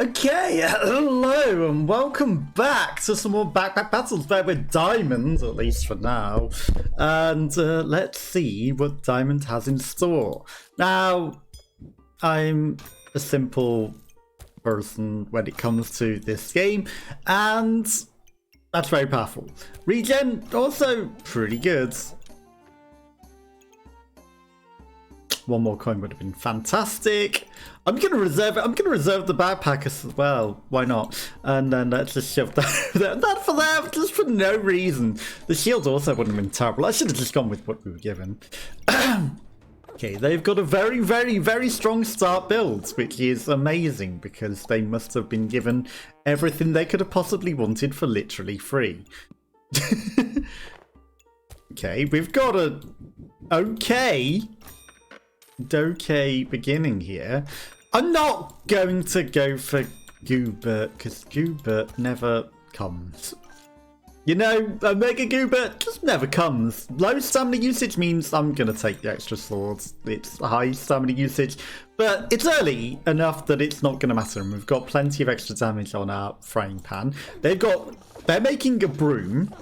Okay, hello and welcome back to some more backpack battles where we're diamonds, at least for now. And let's see what Diamond has in store. Now, I'm a simple person when it comes to this game, and that's very powerful. Regen, also pretty good. One more coin would have been fantastic. I'm going to reserve it. I'm going to reserve the backpack as well. Why not? And then let's just shove that for them, just for no reason. The shield also wouldn't have been terrible. I should have just gone with what we were given. Okay, they've got a very, very, very strong start build, which is amazing because they must have been given everything they could have possibly wanted for literally free. Okay, we've got a okay beginning here. I'm not going to go for Goobert because Goobert never comes. You know, a Mega Goobert just never comes. Low stamina usage means I'm going to take the extra swords. It's high stamina usage, but it's early enough that it's not going to matter. And we've got plenty of extra damage on our frying pan. They're making a broom.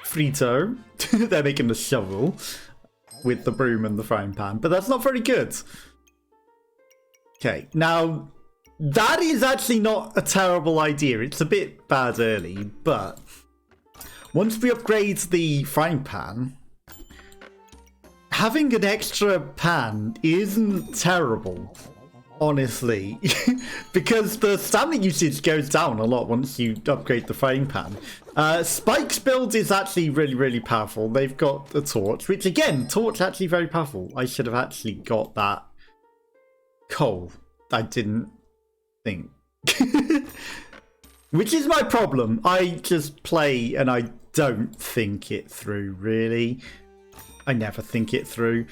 Frito. They're making a shovel with the broom and the frying pan, but that's not very good. Okay, now that is actually not a terrible idea. It's a bit bad early, but once we upgrade the frying pan, having an extra pan isn't terrible, honestly, because the stamina usage goes down a lot once you upgrade the frying pan. Spike's build is actually really, really powerful. They've got a torch, which again, torch actually very powerful. I should have actually got that coal. I didn't think. Which is my problem. I just play and I don't think it through, really. I never think it through.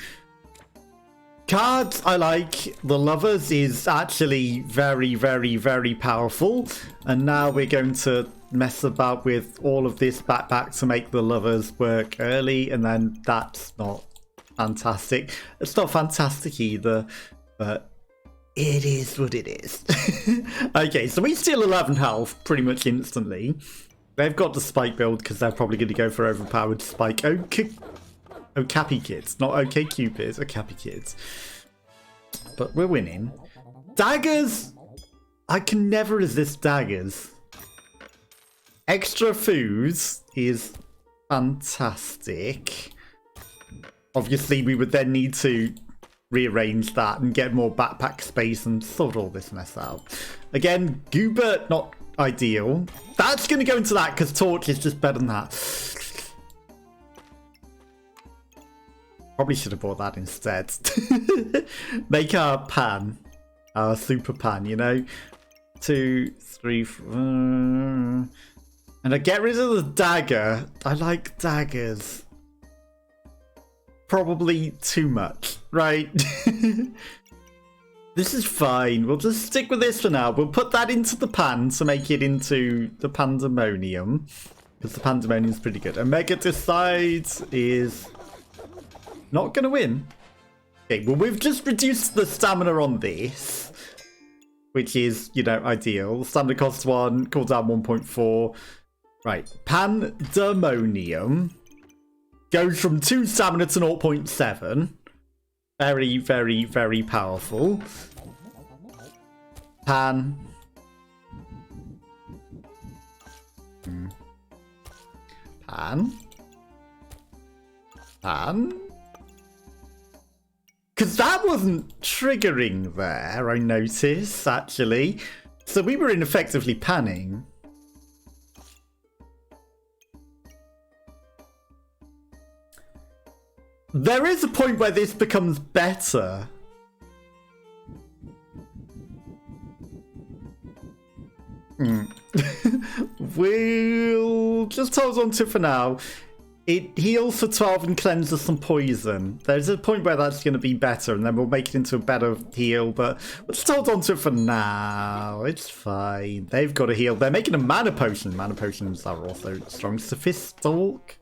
Cards I like. The lovers is actually very, very, very powerful. And now we're going to mess about with all of this backpack to make the lovers work early. And then that's not fantastic. It's not fantastic either, but it is what it is. Okay, so we steal 11 health pretty much instantly. They've got the spike build because they're probably going to go for overpowered spike. Okapi kids, not OK Cupids, Okapi kids. But we're winning. Daggers! I can never resist daggers. Extra foods is fantastic. Obviously, we would then need to rearrange that and get more backpack space and sort all this mess out. Again, Goobert, not ideal. That's going to go into that because torch is just better than that. Probably should have bought that instead. Make our pan. Our super pan, you know? 2, 3, 4. And I get rid of the dagger. I like daggers. Probably too much, right? This is fine. We'll just stick with this for now. We'll put that into the pan to make it into the pandemonium. Because the pandemonium is pretty good. Omega decides is not going to win. Okay, well, we've just reduced the stamina on this, which is, you know, ideal. Stamina costs 1, cooldown 1.4. Right, pandemonium goes from 2 stamina to 0.7. Very, very, very powerful. Pan. Pan. Pan. Because that wasn't triggering there, I noticed, actually. So we were ineffectively panning. There is a point where this becomes better. We'll just hold on to it for now. It heals for 12 and cleanses some poison. There's a point where that's going to be better, and then we'll make it into a better heal, but we'll just hold on to it for now. It's fine. They've got a heal. They're making a mana potion. Mana potions are also strong. Sophistalk.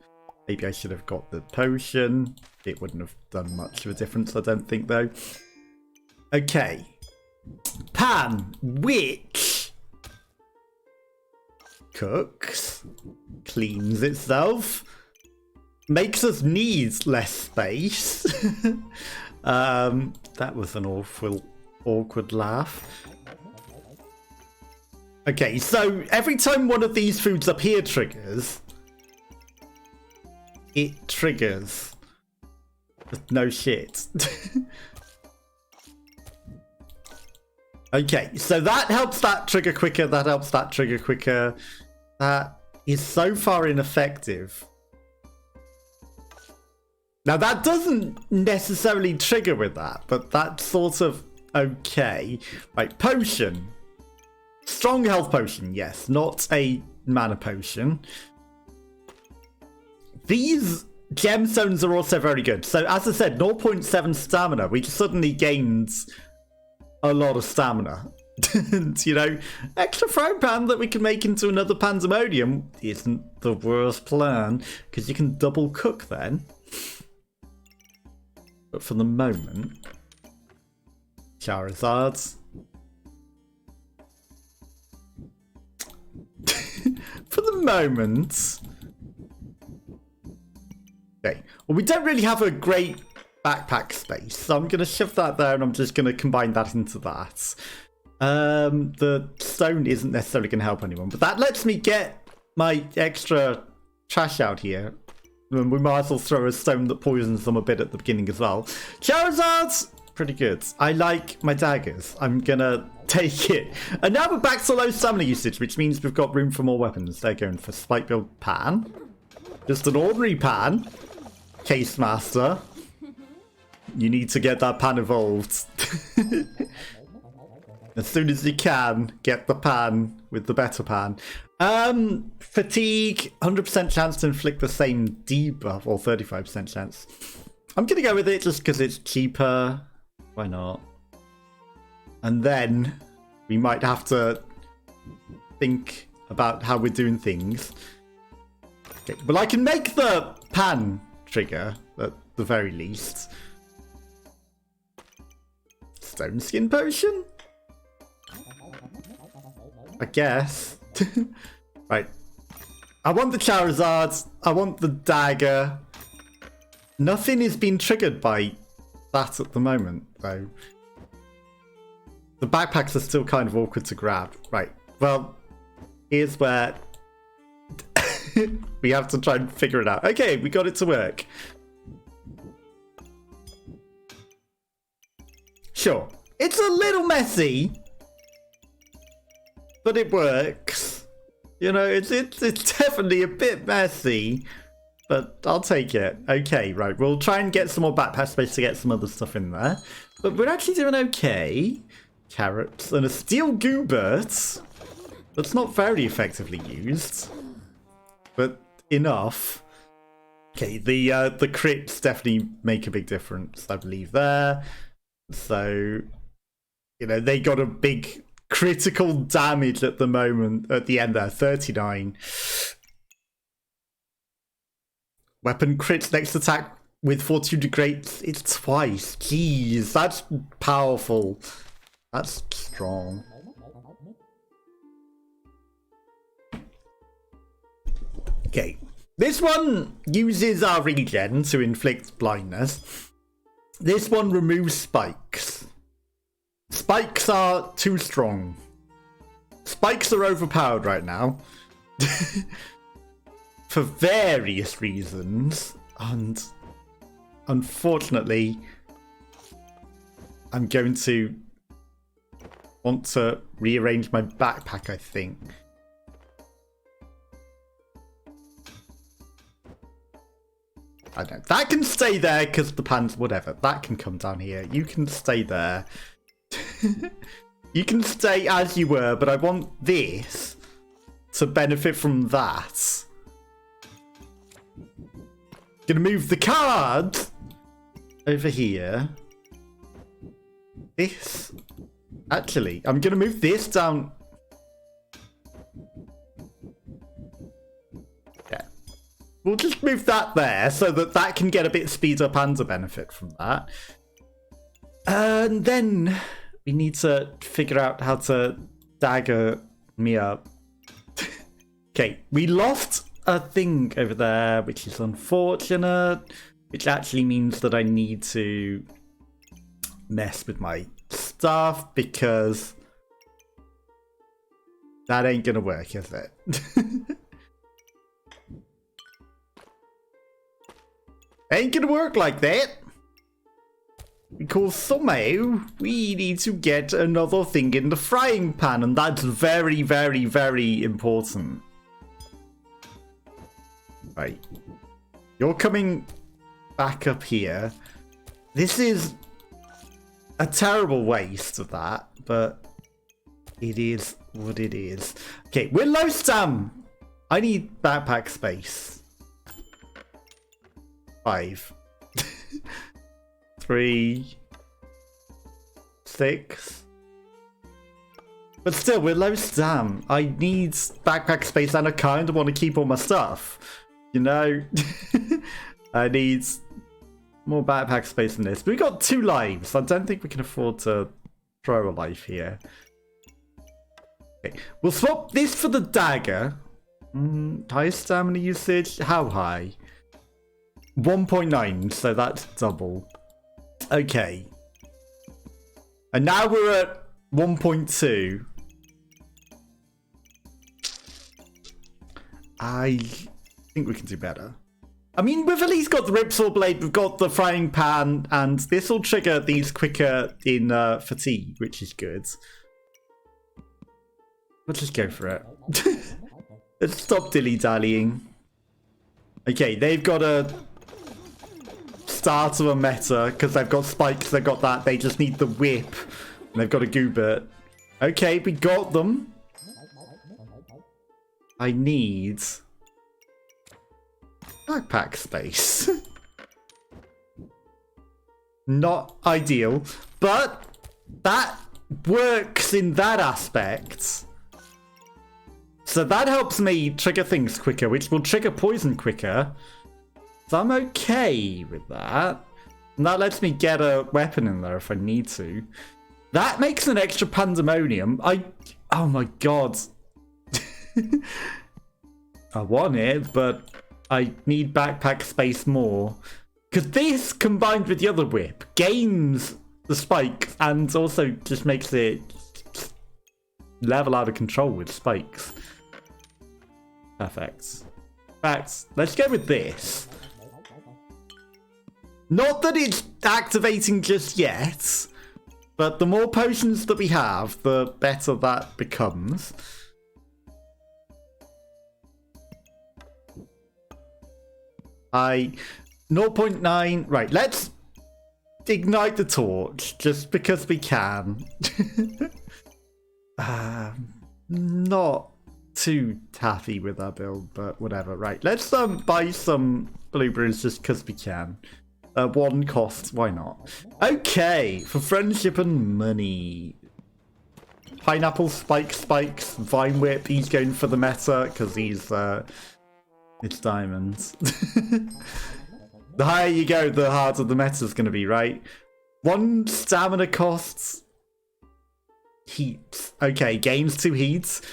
Maybe I should have got the potion. It wouldn't have done much of a difference, I don't think, though. Okay. Pan, which cooks, cleans itself, makes us need less space. That was an awkward laugh. Okay, so every time one of these foods up here triggers, it triggers. No shit. Okay, so that helps that trigger quicker, that helps that trigger quicker. That is so far ineffective. Now that doesn't necessarily trigger with that, but that's sort of okay. Right, potion. Strong health potion, yes, not a mana potion. These gemstones are also very good. So as I said, 0.7 stamina. We suddenly gained a lot of stamina. And, you know, extra frying pan that we can make into another pandemonium isn't the worst plan, because you can double cook then. But for the moment, Charizards. For the moment. Okay. Well, we don't really have a great backpack space, so I'm going to shove that there and I'm just going to combine that into that. The stone isn't necessarily going to help anyone, but that lets me get my extra trash out here. And we might as well throw a stone that poisons them a bit at the beginning as well. Charizards! Pretty good. I like my daggers. I'm gonna take it. And now we're back to low stamina usage, which means we've got room for more weapons. They're going for spike build pan. Just an ordinary pan. Case master. You need to get that pan evolved. As soon as you can, get the pan with the better pan. Fatigue, 100% chance to inflict the same debuff, or 35% chance. I'm gonna go with it just because it's cheaper. Why not? And then we might have to think about how we're doing things. Okay, well, I can make the pan trigger at the very least. Stone skin potion? I guess. Right. I want the Charizard. I want the dagger. Nothing is being triggered by that at the moment, though. The backpacks are still kind of awkward to grab. Right. Well, here's where we have to try and figure it out. Okay, we got it to work. Sure. It's a little messy, but it works. You know, it's definitely a bit messy, but I'll take it. Okay, right. We'll try and get some more backpack space to get some other stuff in there. But we're actually doing okay. Carrots and a steel goobert. That's not very effectively used, but enough. Okay, the crits definitely make a big difference, I believe, there. So, you know, they got a big critical damage at the moment, at the end there, 39. Weapon crits next attack with fortitude degrades, it's twice. Jeez, that's powerful. That's strong. Okay, this one uses our regen to inflict blindness. This one removes spikes. Spikes are too strong. Spikes are overpowered right now. For various reasons. And unfortunately, I'm going to want to rearrange my backpack, I think. I don't know. That can stay there because the pan's whatever. That can come down here. You can stay there. You can stay as you were, but I want this to benefit from that. Gonna move the card over here. This. Actually, I'm gonna move this down. Yeah. We'll just move that there so that that can get a bit speed up and a benefit from that. And then we need to figure out how to dagger me up. Okay, we lost a thing over there, which is unfortunate. Which actually means that I need to mess with my stuff because that ain't gonna work, is it? Ain't gonna work like that. Because somehow we need to get another thing in the frying pan, and that's very, very, very important. Right. You're coming back up here. This is a terrible waste of that, but it is what it is. Okay, we're low stam. I need backpack space. 5. 3. 6. But still, we're low stam. I need backpack space and I kind of want to keep all my stuff. You know? I need more backpack space than this. But we got 2 lives. I don't think we can afford to throw a life here. Okay. We'll swap this for the dagger. High stamina usage. How high? 1.9, so that's double. Okay. And now we're at 1.2. I think we can do better. I mean, we've at least got the ripsaw blade, we've got the frying pan, and this will trigger these quicker in fatigue, which is good. Let's just go for it. Let's stop dilly-dallying. Okay, they've got a start of a meta, because they've got spikes, they've got that, they just need the whip, and they've got a goobert. Okay, we got them. I need backpack space. Not ideal, but that works in that aspect. So that helps me trigger things quicker, which will trigger poison quicker. So I'm okay with that. And that lets me get a weapon in there if I need to. That makes an extra pandemonium. Oh my god. I want it, but I need backpack space more. Because this, combined with the other whip, gains the spikes and also just makes it level out of control with spikes. Perfect. In fact, let's go with this. Not that it's activating just yet, but the more potions that we have, the better that becomes. I 0.9. Right, let's ignite the torch just because we can. Not too taffy with our build, but whatever. Right, let's buy some blueberries just because we can. 1 cost, why not? Okay, for friendship and money. Pineapple, spikes, vine whip. He's going for the meta because he's it's diamonds. The higher you go, the harder the meta's going to be, right? 1 stamina costs heats. Okay, gains 2 heats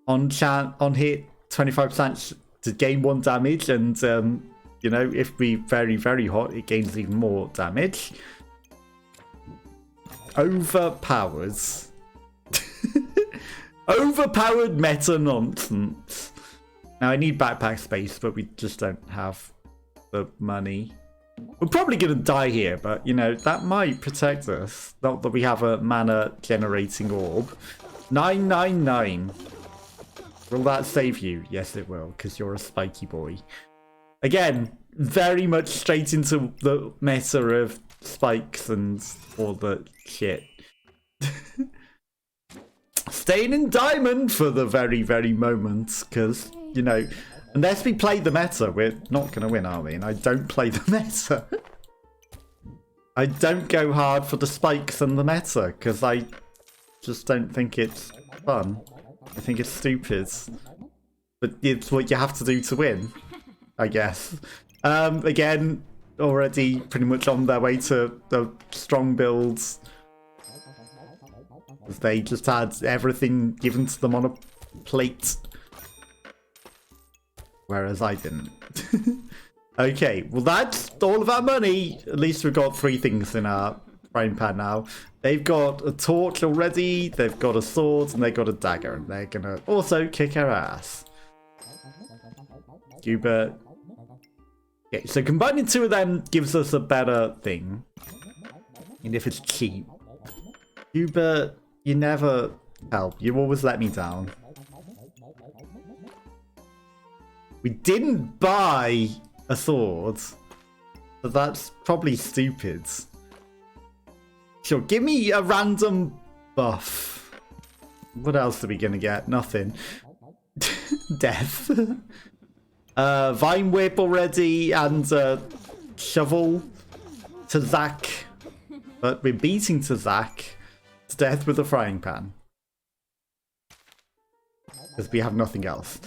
on hit, 25% to gain 1 damage, and you know, if we very, very hot, it gains even more damage. Overpowered. Overpowered meta nonsense. Now I need backpack space, but we just don't have the money. We're probably going to die here, but you know, that might protect us. Not that we have a mana generating orb. 999. Will that save you? Yes, it will, because you're a spiky boy. Again, very much straight into the meta of spikes and all the shit. Staying in diamond for the very, very moment, because, you know, unless we play the meta, we're not going to win, are we? And I don't play the meta. I don't go hard for the spikes and the meta, because I just don't think it's fun. I think it's stupid. But it's what you have to do to win, I guess. Again, already pretty much on their way to the strong builds. They just had everything given to them on a plate. Whereas I didn't. Okay, well that's all of our money. At least we've got 3 things in our frying pan now. They've got a torch already, they've got a sword, and they've got a dagger. And they're gonna also kick our ass. Hubert. Okay, so combining 2 of them gives us a better thing. And if it's cheap. Hubert, you never help. You always let me down. We didn't buy a sword. So that's probably stupid. Sure, give me a random buff. What else are we gonna get? Nothing. Death. Vine whip already and shovel to Zach. But we're beating to Zach to death with a frying pan. Because we have nothing else.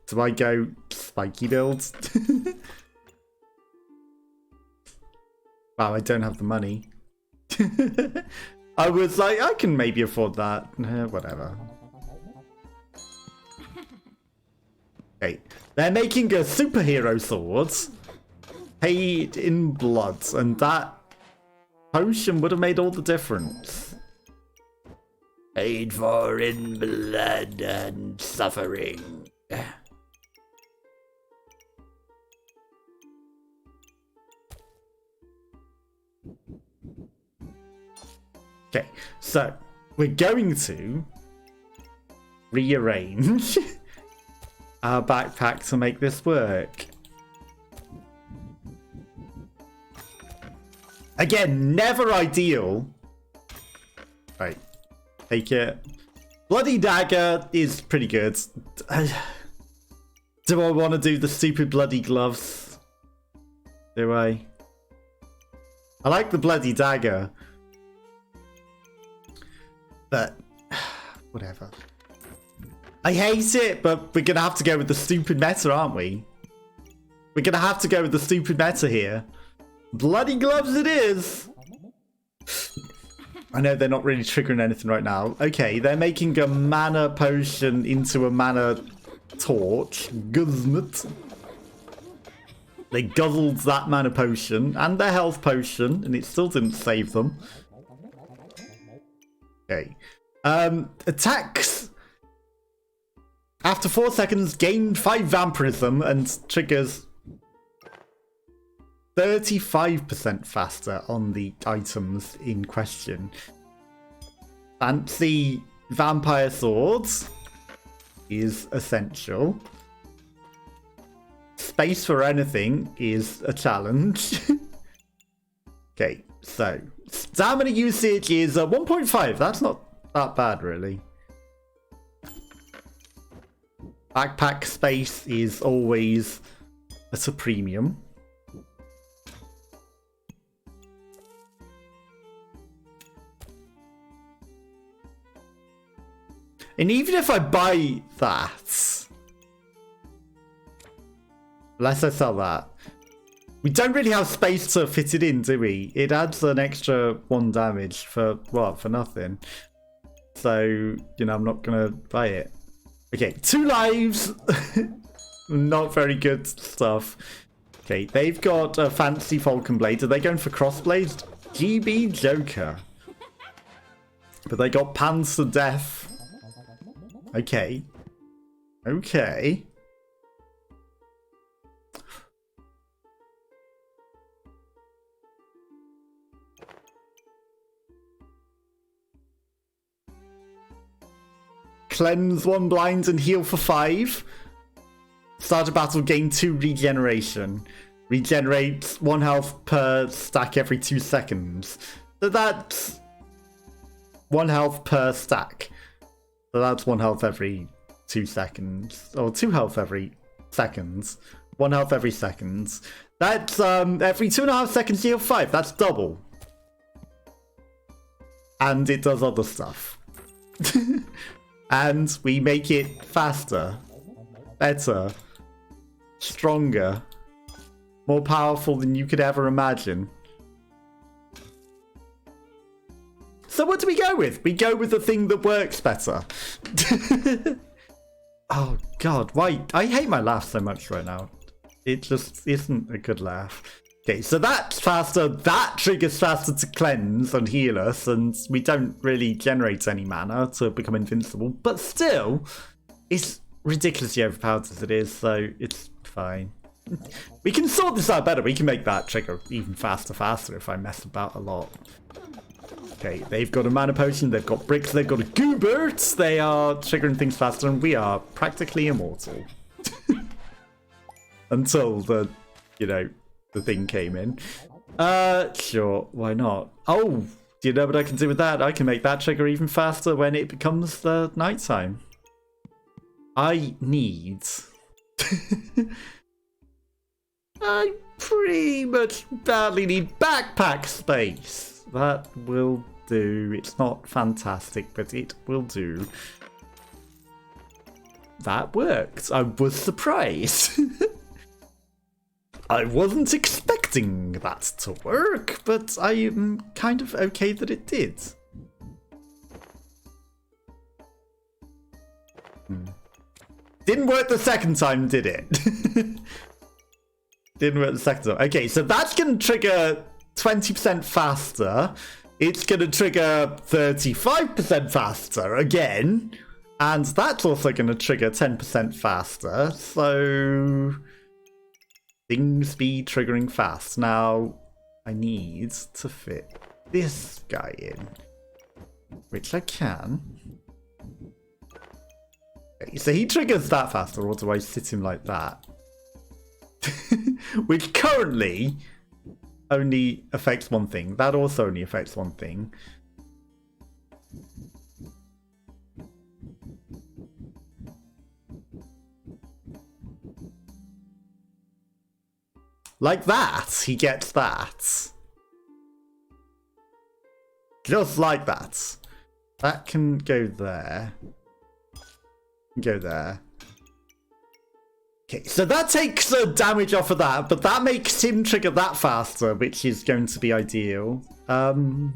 Do I go spiky builds? Wow, I don't have the money. I was like, I can maybe afford that. Whatever. Okay, they're making a superhero sword. Paid in blood. And that potion would have made all the difference. Paid for in blood and suffering. Okay, so we're going to rearrange our backpack to make this work. Again, never ideal. Right, take it. Bloody dagger is pretty good. Do I want to do the stupid bloody gloves? Do I? I like the bloody dagger. But, whatever. I hate it, but we're going to have to go with the stupid meta, aren't we? We're going to have to go with the stupid meta here. Bloody gloves it is! I know they're not really triggering anything right now. Okay, they're making a mana potion into a mana torch. Guzzmet. They guzzled that mana potion and their health potion, and it still didn't save them. Okay. Attacks after 4 seconds gain 5 vampirism and triggers 35% faster on the items in question. Fancy vampire swords is essential. Space for anything is a challenge. Okay, so stamina usage is 1.5. That's not that bad, really. Backpack space is always at a premium. And even if I buy that, unless I sell that, we don't really have space to fit it in, do we? It adds an extra 1 damage for what? For nothing. So, you know, I'm not going to buy it. Okay, 2 lives. Not very good stuff. Okay, they've got a fancy Falcon Blade. Are they going for crossblades? GB Joker. But they got pans to death. Okay. Okay. Cleanse 1 blind and heal for 5. Start a battle, gain 2 regeneration. Regenerates 1 health per stack every 2 seconds. So that's 1 health per stack. So that's 1 health every 2 seconds. Or 2 health every seconds. 1 health every seconds. That's every 2.5 seconds heal 5. That's double. And it does other stuff. And we make it faster, better, stronger, more powerful than you could ever imagine. So So what do we go with? We go with the thing that works better. Oh god, why? I hate my laugh so much right now. It just isn't a good laugh. Okay, so that's faster. That triggers faster to cleanse and heal us, and we don't really generate any mana to become invincible. But still, it's ridiculously overpowered as it is, so it's fine. We can sort this out better. We can make that trigger even faster if I mess about a lot. Okay, they've got a mana potion, they've got bricks, they've got a goobert. They are triggering things faster, and we are practically immortal. Until the, you know, the thing came in. Sure, why not? Oh, do you know what I can do with that? I can make that trigger even faster when it becomes the nighttime. I need... I pretty much badly need backpack space. That will do. It's not fantastic, but it will do. That worked. I was surprised. I wasn't expecting that to work, but I am kind of okay that it did. Didn't work the second time, did it? Didn't work the second time. Okay, so that's going to trigger 20% faster. It's going to trigger 35% faster again. And that's also going to trigger 10% faster. So things be triggering fast. Now, I need to fit this guy in, which I can. Okay, so he triggers that faster, or do I sit him like that? Which currently only affects one thing. That also only affects one thing. Like that, he gets that. Just like that. That can go there. Go there. Okay, so that takes the damage off of that, but that makes him trigger that faster, which is going to be ideal. That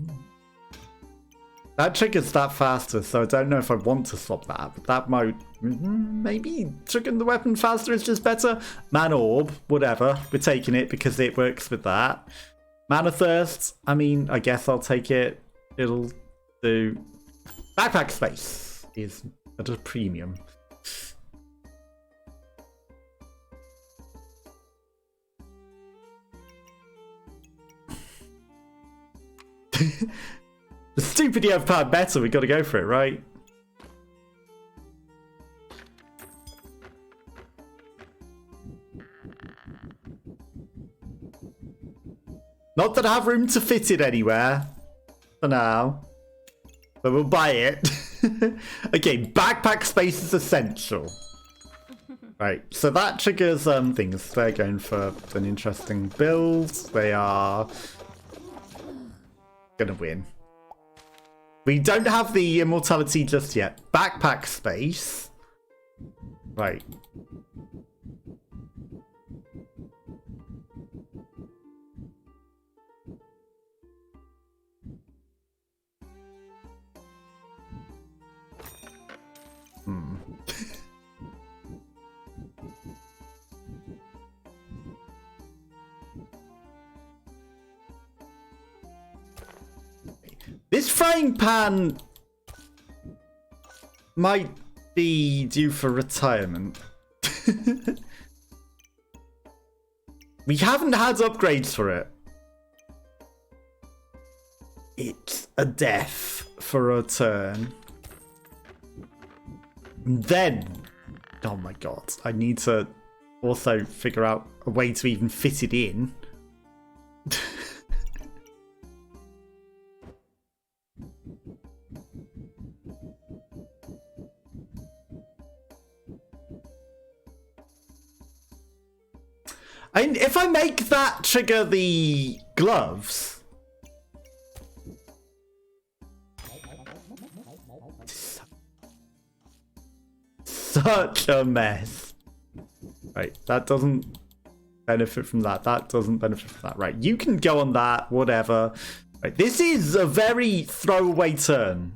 triggers that faster, so I don't know if I want to swap that, but that might... maybe triggering the weapon faster is just better. Mana Orb, whatever. We're taking it because it works with that. Mana Thirst, I mean, I guess I'll take it. It'll do... Backpack space is at a premium. The stupidly overpowered meta, we gotta go for it, right? Not that I have room to fit it anywhere for now, but we'll buy it. Okay, backpack space is essential. Right, so that triggers things. They're going for an interesting build. They are gonna win. We don't have the immortality just yet. Backpack space. Right. This frying pan might be due for retirement. We haven't had upgrades for it. It's a death for a turn. Then, oh my god, I need to also figure out a way to even fit it in. If I make that trigger the gloves... Such a mess. Right, that doesn't benefit from that. That doesn't benefit from that. Right, you can go on that, whatever. Right, this is a very throwaway turn.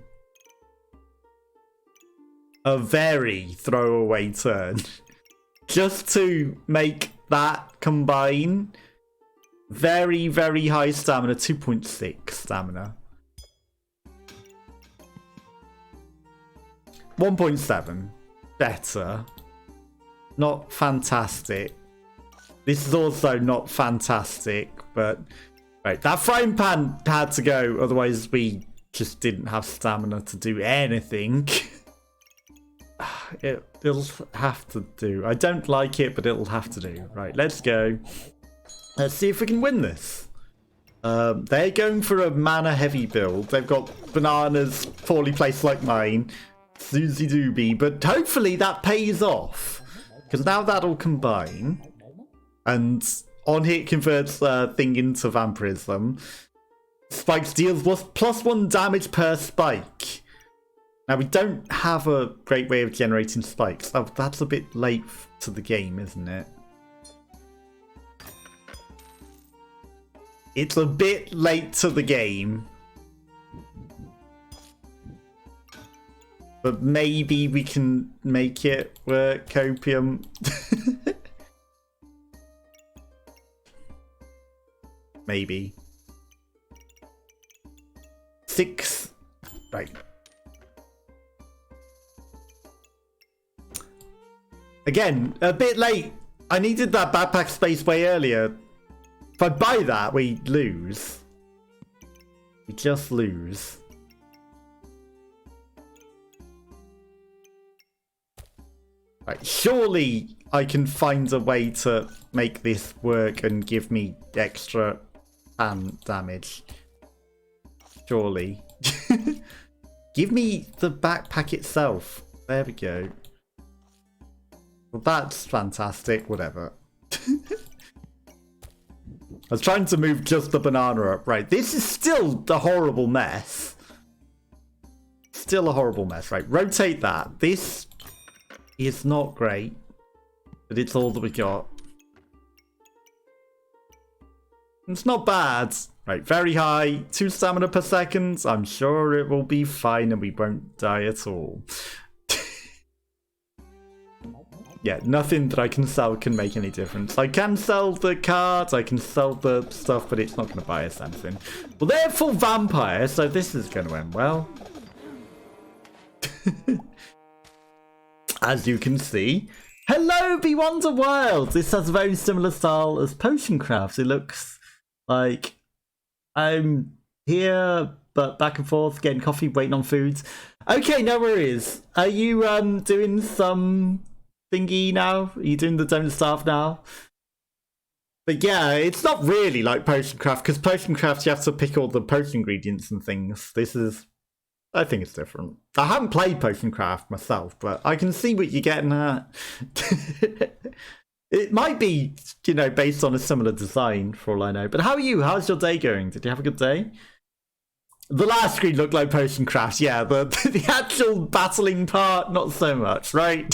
A very throwaway turn. Just to make that combine. Very, very high stamina. 2.6 stamina. 1.7. Better. Not fantastic. This is also not fantastic, but... Right, that frying pan had to go, otherwise we just didn't have stamina to do anything. It'll have to do. I don't like it, but it'll have to do. Right, let's go. Let's see if we can win this. They're going for a mana heavy build. They've got bananas poorly placed like mine. Susie Doobie, but hopefully that pays off. Because now that'll combine. And on hit converts thing into vampirism. Spikes deals +1 damage per spike. Now we don't have a great way of generating spikes. Oh, that's a bit late to the game, isn't it? It's a bit late to the game. But maybe we can make it work, Copium. Maybe. 6. Right. Again, a bit late. I needed that backpack space way earlier. If I buy that, we lose. We just lose. Right, surely I can find a way to make this work and give me extra damage. Surely. Give me the backpack itself. There we go. Well, that's fantastic. Whatever. I was trying to move just the banana up. Right, this is still a horrible mess. Still a horrible mess. Right, rotate that. This is not great, but it's all that we got. It's not bad. Right, very high. 2 stamina per second. I'm sure it will be fine and we won't die at all. Yeah, nothing that I can sell can make any difference. I can sell the cards, I can sell the stuff, but it's not going to buy us anything. Well, they're full vampire, so this is going to end well. As you can see. Hello, Be Wonder Wild! This has a very similar style as Potion Crafts. It looks like I'm here, but back and forth, getting coffee, waiting on foods. Okay, no worries. Are you doing some thingy now? Are you doing the Don't Starve now? But yeah, it's not really like Potion Craft, because Potion Craft you have to pick all the potion ingredients and things. This is... I think it's different. I haven't played Potion Craft myself, but I can see what you're getting at. It might be, you know, based on a similar design, for all I know. But how are you? How's your day going? Did you have a good day? The last screen looked like Potion Craft. Yeah, the actual battling part, not so much, right?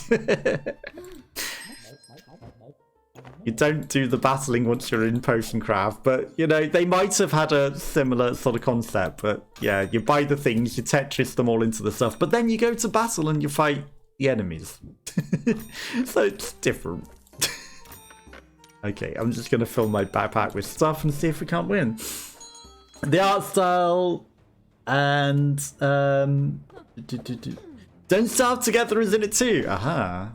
You don't do the battling once you're in Potion Craft, but, you know, they might have had a similar sort of concept. But, yeah, you buy the things, you Tetris them all into the stuff, but then you go to battle and you fight the enemies. So it's different. Okay, I'm just going to fill my backpack with stuff and see if we can't win. The art style and... Don't Starve Together is in it too. Aha.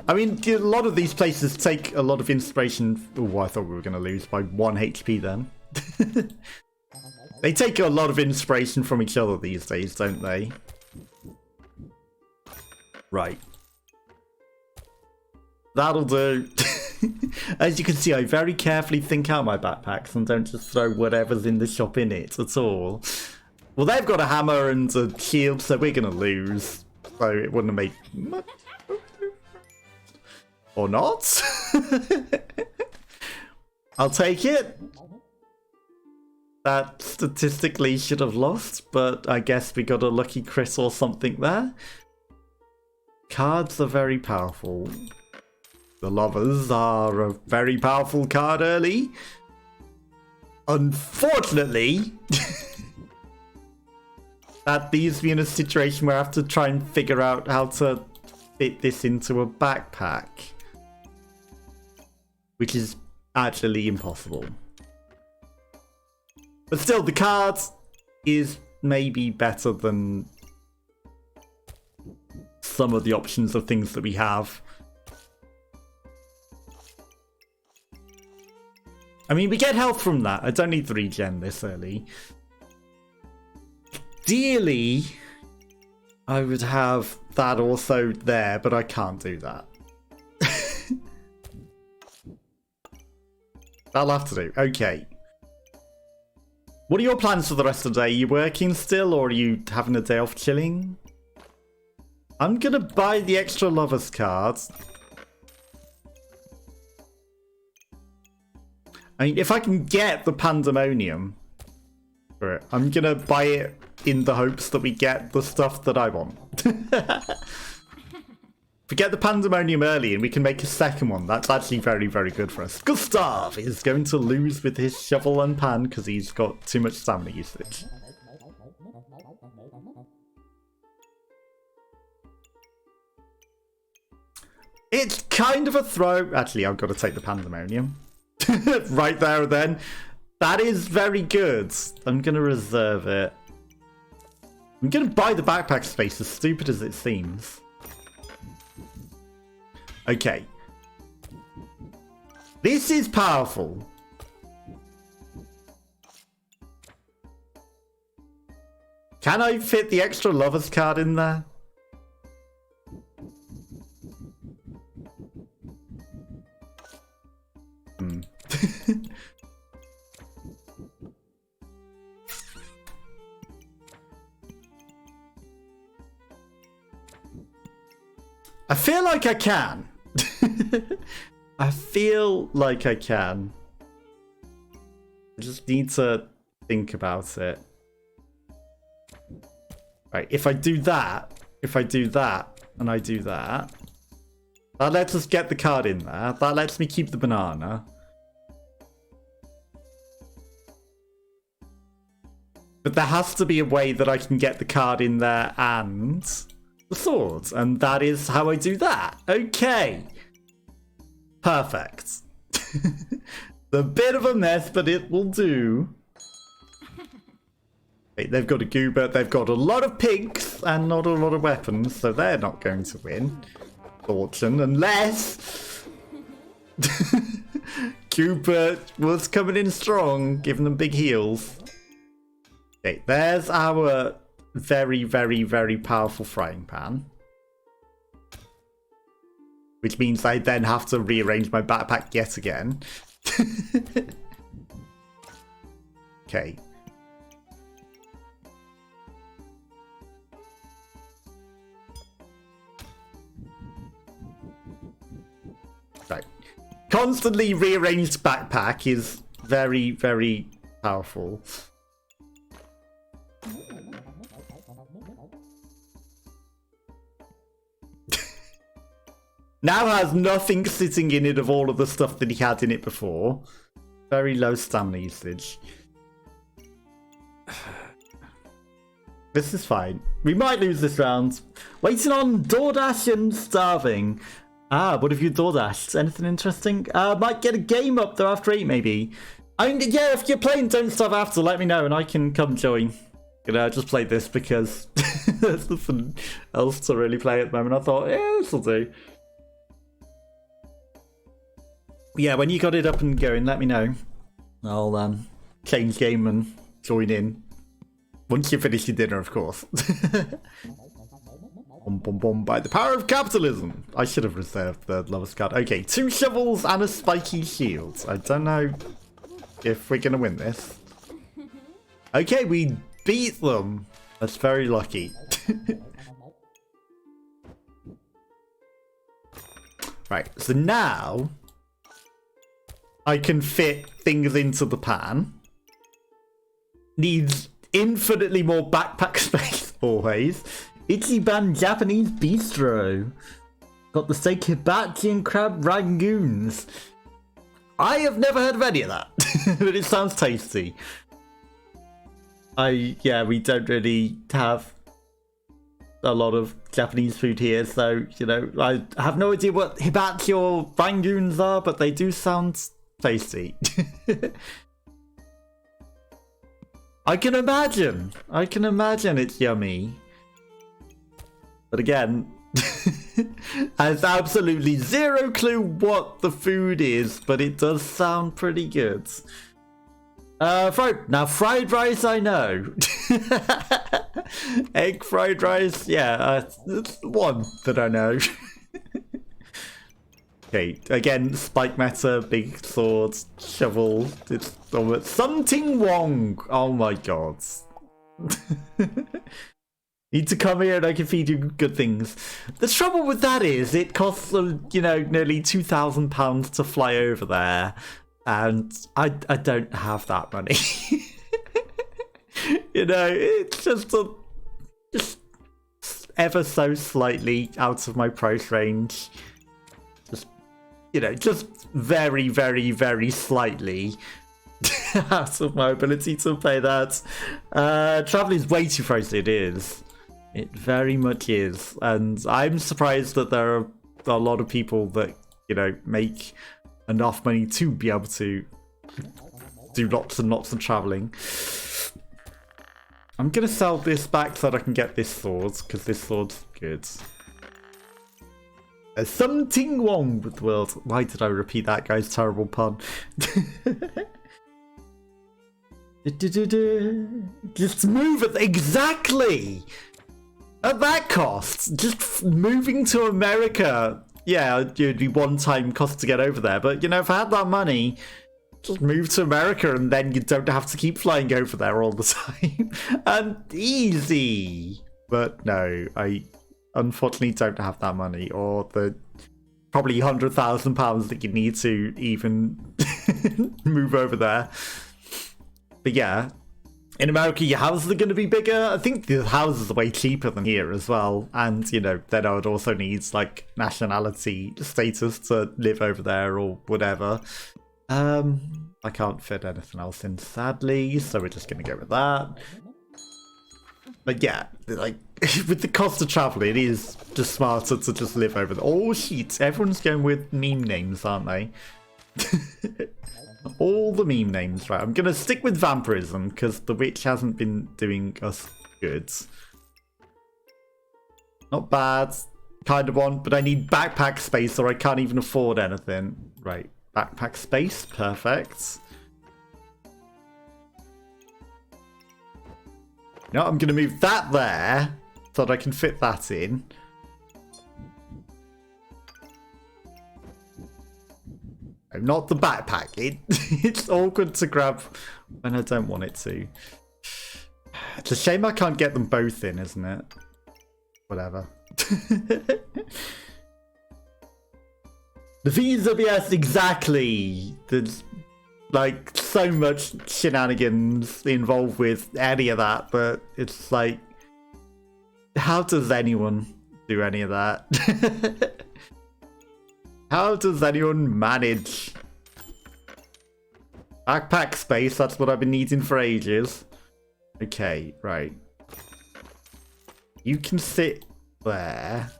I mean, a lot of these places take a lot of inspiration. Oh, I thought we were going to lose by 1 HP then. They take a lot of inspiration from each other these days, don't they? Right. That'll do. As you can see, I very carefully think out my backpacks and don't just throw whatever's in the shop in it at all. Well, they've got a hammer and a shield, so we're going to lose. So it wouldn't have made much. Or not. I'll take it. That statistically should have lost, but I guess we got a lucky crit or something there. Cards are very powerful. The Lovers are a very powerful card early. Unfortunately, that leaves me in a situation where I have to try and figure out how to fit this into a backpack. Which is actually impossible. But still, the card is maybe better than some of the options of things that we have. I mean, we get health from that. I don't need to regen this early. Ideally, I would have that also there, but I can't do that. I'll have to do. Okay. What are your plans for the rest of the day? Are you working still, or are you having a day off chilling? I'm gonna buy the extra lovers cards. I mean, if I can get the pandemonium for it, I'm gonna buy it in the hopes that we get the stuff that I want. If we get the pandemonium early and we can make a second one, that's actually very, very good for us. Gustav is going to lose with his shovel and pan because he's got too much stamina usage. It's kind of a throw. Actually, I've got to take the pandemonium. Right there and then. That is very good. I'm going to reserve it. I'm going to buy the backpack space, as stupid as it seems. Okay. This is powerful. Can I fit the extra lovers card in there? I feel like I can. I feel like I can. I just need to think about it. Right, if I do that, and I do that, that lets us get the card in there. That lets me keep the banana. But there has to be a way that I can get the card in there and the swords, and that is how I do that. Okay. Perfect. A bit of a mess, but it will do. Wait, they've got a goober, they've got a lot of pigs, and not a lot of weapons, so they're not going to win. Fortune, unless Cooper was coming in strong, giving them big heals. Okay, there's our very, very, very powerful frying pan. Which means I then have to rearrange my backpack yet again. Okay. Right. Constantly rearranged backpack is very, very powerful. Now has nothing sitting in it of all of the stuff that he had in it before. Very low stamina usage. This is fine. We might lose this round. Waiting on DoorDash and starving. Ah, what have you DoorDashed? Anything interesting? Might get a game up there after 8 maybe. I mean, yeah, if you're playing Don't Starve After, let me know and I can come join. You know, I just played this because there's nothing else to really play at the moment. I thought, yeah, this'll do. Yeah, when you got it up and going, let me know. I'll change game and join in. Once you finish your dinner, of course. Bom, bom, bom, by the power of capitalism. I should have reserved the lovers card. Okay, 2 shovels and a spiky shield. I don't know if we're going to win this. Okay, we beat them. That's very lucky. Right, so now I can fit things into the pan. Needs infinitely more backpack space, always. Ichiban Japanese Bistro. Got the steak hibachi and crab rangoons. I have never heard of any of that, but it sounds tasty. Yeah, we don't really have a lot of Japanese food here, so, you know, I have no idea what hibachi or rangoons are, but they do sound tasty. I can imagine it's yummy. But again, I have absolutely zero clue what the food is, but it does sound pretty good. Fried rice, I know. Egg fried rice, yeah, it's one that I know. Okay, again, spike meta, big swords, shovel, it's something wrong. Oh my god. Need to come here and I can feed you good things. The trouble with that is it costs, you know, nearly £2,000 to fly over there. And I don't have that money. You know, it's just ever so slightly out of my price range. Just, you know, just very, very, very slightly out of my ability to pay that. Travel is way too pricey, it is. It very much is. And I'm surprised that there are a lot of people that, you know, make enough money to be able to do lots and lots of traveling. I'm gonna sell this back so that I can get this sword, because this sword's good. There's something wrong with the world. Why did I repeat that guy's terrible pun? Just move it exactly at that cost. Just moving to America. Yeah, it'd be one-time cost to get over there. But, you know, if I had that money, just move to America and then you don't have to keep flying over there all the time. And easy. But no, I unfortunately don't have that money. Or the probably £100,000 that you need to even move over there. But yeah, in America, your houses are going to be bigger. I think the houses are way cheaper than here as well. And, you know, then I would also need, like, nationality status to live over there or whatever. I can't fit anything else in, sadly, so we're just going to go with that. But yeah, like, with the cost of travel, it is just smarter to just live over there. Oh, shit, everyone's going with meme names, aren't they? All the meme names, right? I'm going to stick with vampirism because the witch hasn't been doing us good. Not bad. Kind of want, but I need backpack space or I can't even afford anything. Right, backpack space. Perfect. No, I'm going to move that there so that I can fit that in. Not the backpack. It's awkward to grab when I don't want it to. It's a shame I can't get them both in, isn't it? Whatever. The visa, yes, exactly. There's like so much shenanigans involved with any of that, but it's like, how does anyone do any of that? How does anyone manage? Backpack space, that's what I've been needing for ages. Okay, right. You can sit there.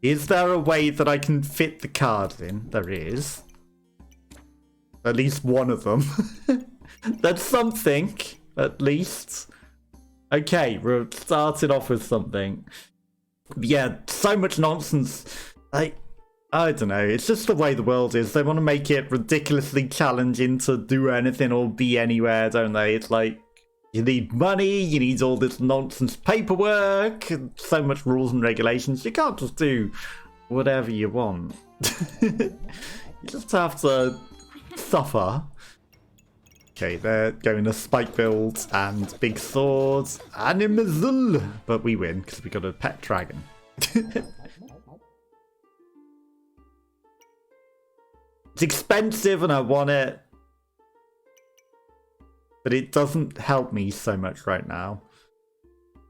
Is there a way that I can fit the cards in? There is. At least one of them. That's something, at least. Okay, we're starting off with something. Yeah, so much nonsense. I don't know. It's just the way the world is. They want to make it ridiculously challenging to do anything or be anywhere, don't they? It's like, you need money, you need all this nonsense paperwork, and so much rules and regulations. You can't just do whatever you want. You just have to suffer. Okay, they're going to spike builds and big swords. Animazul! But we win because we got a pet dragon. It's expensive and I want it. But it doesn't help me so much right now.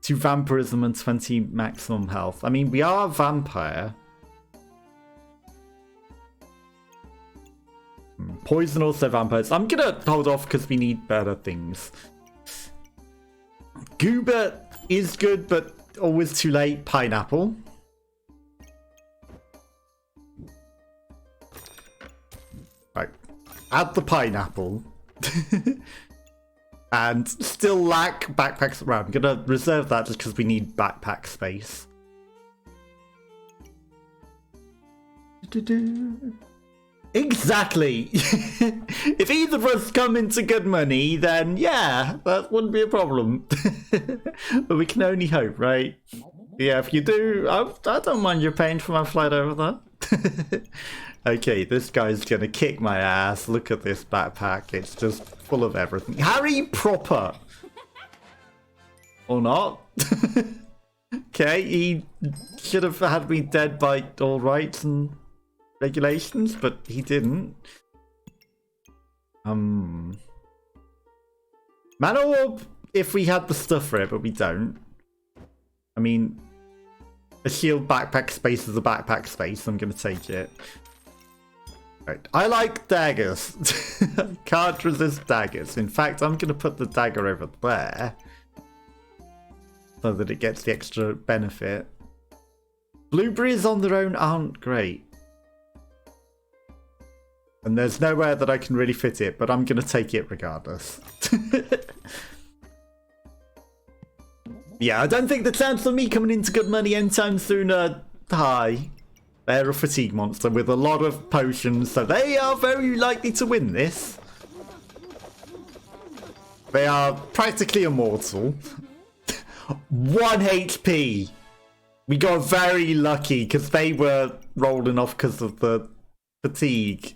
2 vampirism and 20 maximum health. I mean, we are a vampire. Poison, also vampires. I'm gonna hold off because we need better things. Goober is good, but always too late. Pineapple. Right. Add the pineapple. And still lack backpacks. Right, I'm gonna reserve that just because we need backpack space. Exactly. If either of us come into good money, then yeah, that wouldn't be a problem. But we can only hope, right? Yeah, if you do, I don't mind you paying for my flight over there. Okay, this guy's gonna kick my ass. Look at this backpack. It's just full of everything. Harry Proper. Or not. Okay, he should have had me dead by all rights and regulations, but he didn't. Man Orb, if we had the stuff for it, but we don't. I mean, a shield backpack space is a backpack space. I'm gonna take it. Right. I like daggers. I can't resist daggers. In fact, I'm gonna put the dagger over there so that it gets the extra benefit. Blueberries on their own aren't great. And there's nowhere that I can really fit it, but I'm going to take it regardless. Yeah, I don't think the chance of me coming into good money anytime soon are high. They're a fatigue monster with a lot of potions, so they are very likely to win this. They are practically immortal. 1 HP. We got very lucky because they were rolling off because of the fatigue.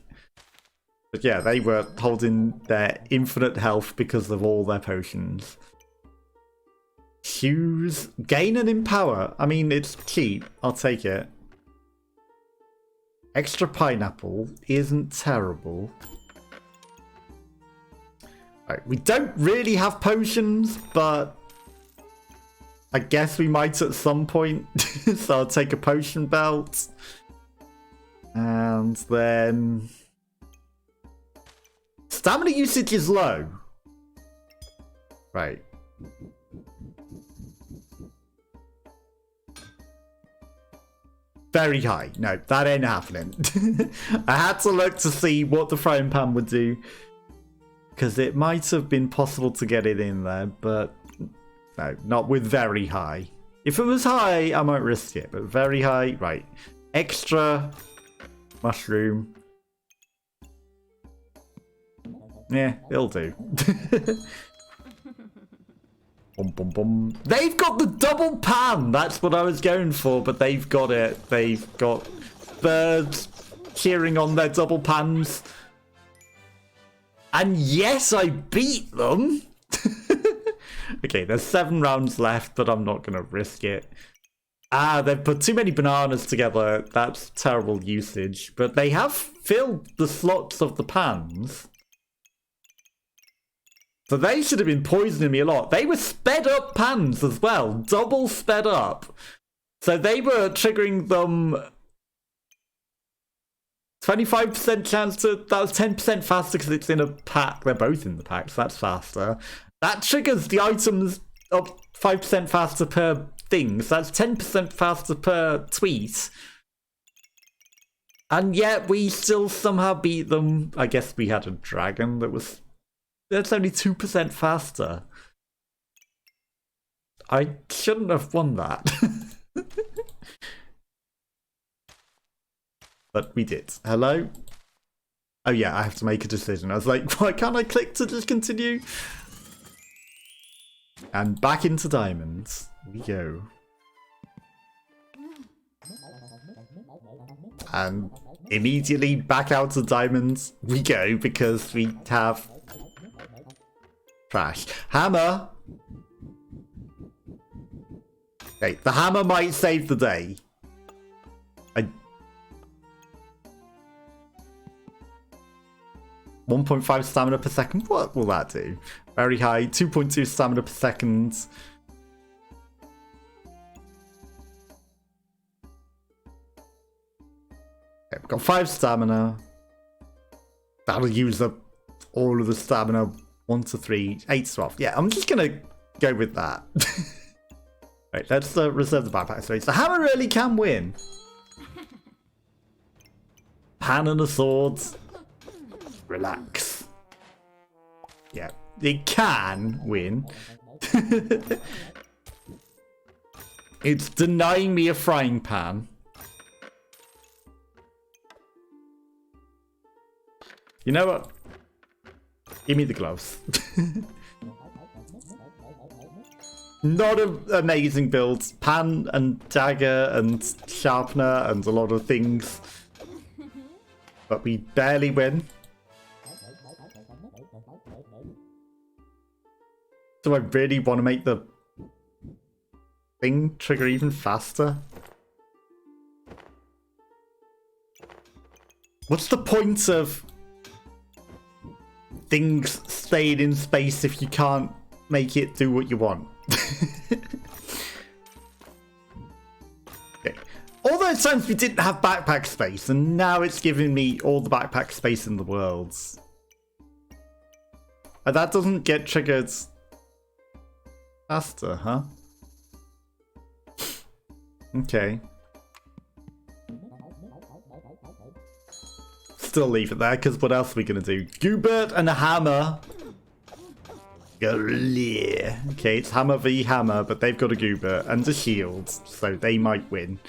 But yeah, they were holding their infinite health because of all their potions. Shoes. Gain and empower. I mean, it's cheap. I'll take it. Extra pineapple isn't terrible. Right, we don't really have potions, but I guess we might at some point. So I'll take a potion belt. And then stamina usage is low. Right. Very high. No, that ain't happening. I had to look to see what the frying pan would do. Because it might have been possible to get it in there, but no, not with very high. If it was high, I might risk it, but very high, right. Extra mushroom. Yeah, it'll do. Bum, bum, bum. They've got the double pan! That's what I was going for, but they've got it. They've got birds cheering on their double pans. And yes, I beat them! Okay, there's 7 rounds left, but I'm not going to risk it. Ah, they've put too many bananas together. That's terrible usage. But they have filled the slots of the pans. So they should have been poisoning me a lot. They were sped up pans as well. Double sped up. So they were triggering them 25% chance to... That was 10% faster because it's in a pack. They're both in the pack, so that's faster. That triggers the items up 5% faster per thing. So that's 10% faster per tweet. And yet we still somehow beat them. I guess we had a dragon that was... That's only 2% faster. I shouldn't have won that. But we did. Hello? Oh yeah, I have to make a decision. I was like, why can't I click to just continue? And back into diamonds we go. And immediately back out to diamonds we go because we have... trash. Hammer! Okay, the hammer might save the day. 1.5 stamina per second. What will that do? Very high. 2.2 stamina per second. Okay, we've got 5 stamina. That'll use up all of the stamina. 1 to 3, 8 to 12. Yeah, I'm just gonna go with that. Right, let's reserve the backpack space. The hammer really can win. Pan and a sword. Relax. Yeah, it can win. It's denying me a frying pan. You know what? Give me the gloves. Not an amazing build. Pan and dagger and sharpener and a lot of things. But we barely win. Do I really want to make the thing trigger even faster? What's the point of things staying in space if you can't make it do what you want? Okay. All those times we didn't have backpack space, and now it's giving me all the backpack space in the world. And that doesn't get triggered faster, huh? Okay. Still leave it there, because what else are we going to do? Goobert and a hammer. Okay, it's hammer v hammer, but they've got a Goobert and a shield, so they might win.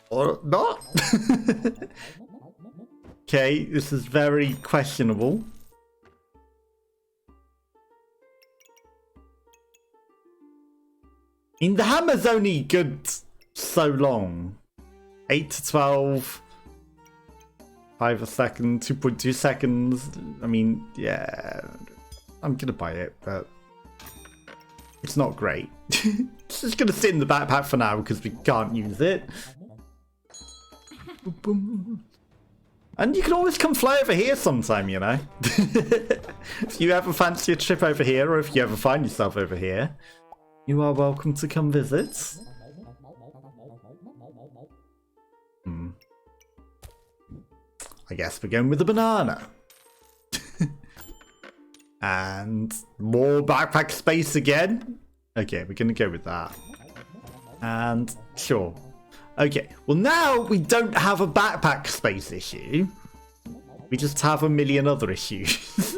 Or not. Okay, this is very questionable. I mean, the hammer's only good so long. 8 to 12. 5 a second, 2.2 seconds. I mean, yeah, I'm gonna buy it, but it's not great. It's just gonna sit in the backpack for now because we can't use it. And you can always come fly over here sometime, you know. If you ever fancy a trip over here, or if you ever find yourself over here, you are welcome to come visit. I guess we're going with a banana. And more backpack space again. Okay, we're going to go with that. And sure. Okay, well now we don't have a backpack space issue. We just have a million other issues.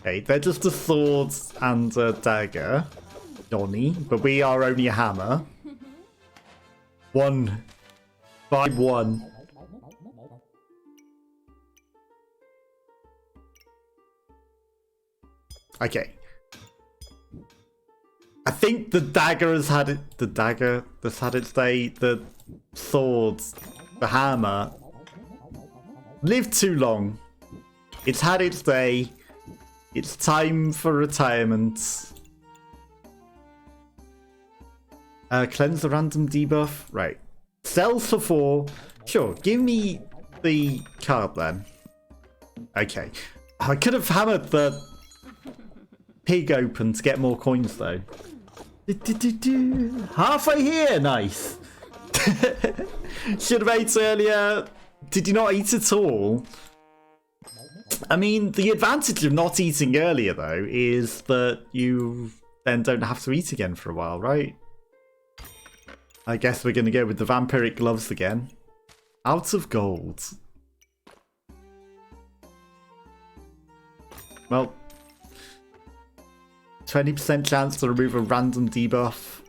Okay, they're just a sword and a dagger. Donny, but we are only a hammer. 1 by 1. Okay. I think the dagger has had it. The dagger that's had its day. The sword, the hammer, lived too long. It's had its day. It's time for retirement. Cleanse the random debuff. Right. Sells for 4. Sure. Give me the card then. Okay. I could have hammered the pig open to get more coins though. Halfway here, nice. Should have ate earlier. Did you not eat at all? I mean, the advantage of not eating earlier though is that you then don't have to eat again for a while, right? I guess we're going to go with the vampiric gloves again. Out of gold. Well, 20% chance to remove a random debuff.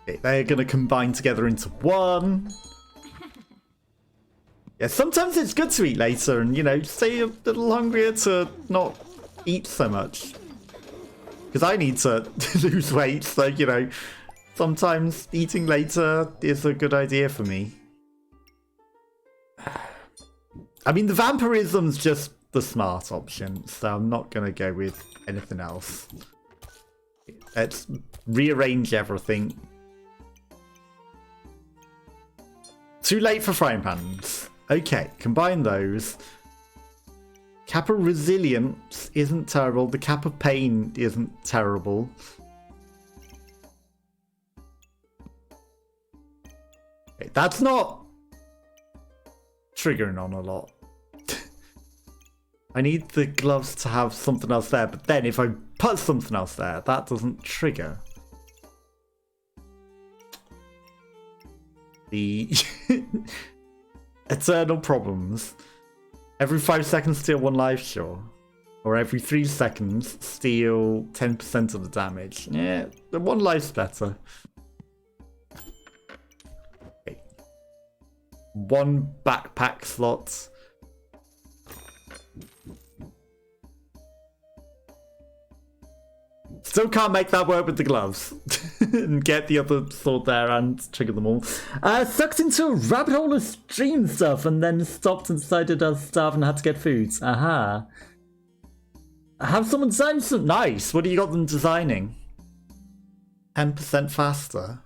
Okay, they're going to combine together into 1. Yeah, sometimes it's good to eat later and, you know, stay a little hungrier to not eat so much. Because I need to lose weight, so, you know, sometimes eating later is a good idea for me. I mean, the vampirism's just the smart option, so I'm not going to go with anything else. Let's rearrange everything. Too late for frying pans. Okay, combine those. Kappa Resilience isn't terrible. The Kappa Pain isn't terrible. Okay, that's not triggering on a lot. I need the gloves to have something else there, but then if I put something else there, that doesn't trigger. The eternal problems. Every 5 seconds steal 1 life, sure. Or every 3 seconds steal 10% of the damage. Yeah, the 1 life's better. Okay. 1 backpack slot. Still can't make that work with the gloves. And get the other sword there and trigger them all. Sucked into a rabbit hole of stream stuff and then stopped and decided I was starving and had to get food. Aha. Have someone design some... Nice. What do you got them designing? 10% faster.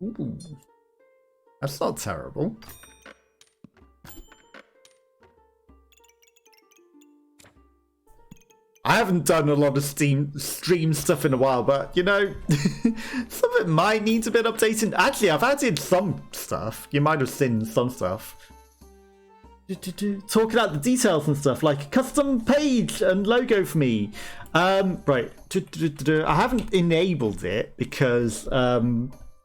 Ooh. That's not terrible. I haven't done a lot of stream stuff in a while, but, you know, some of it might need a bit updating. Actually, I've added some stuff. You might have seen some stuff. Talking about the details and stuff, like a custom page and logo for me. Right. I haven't enabled it because I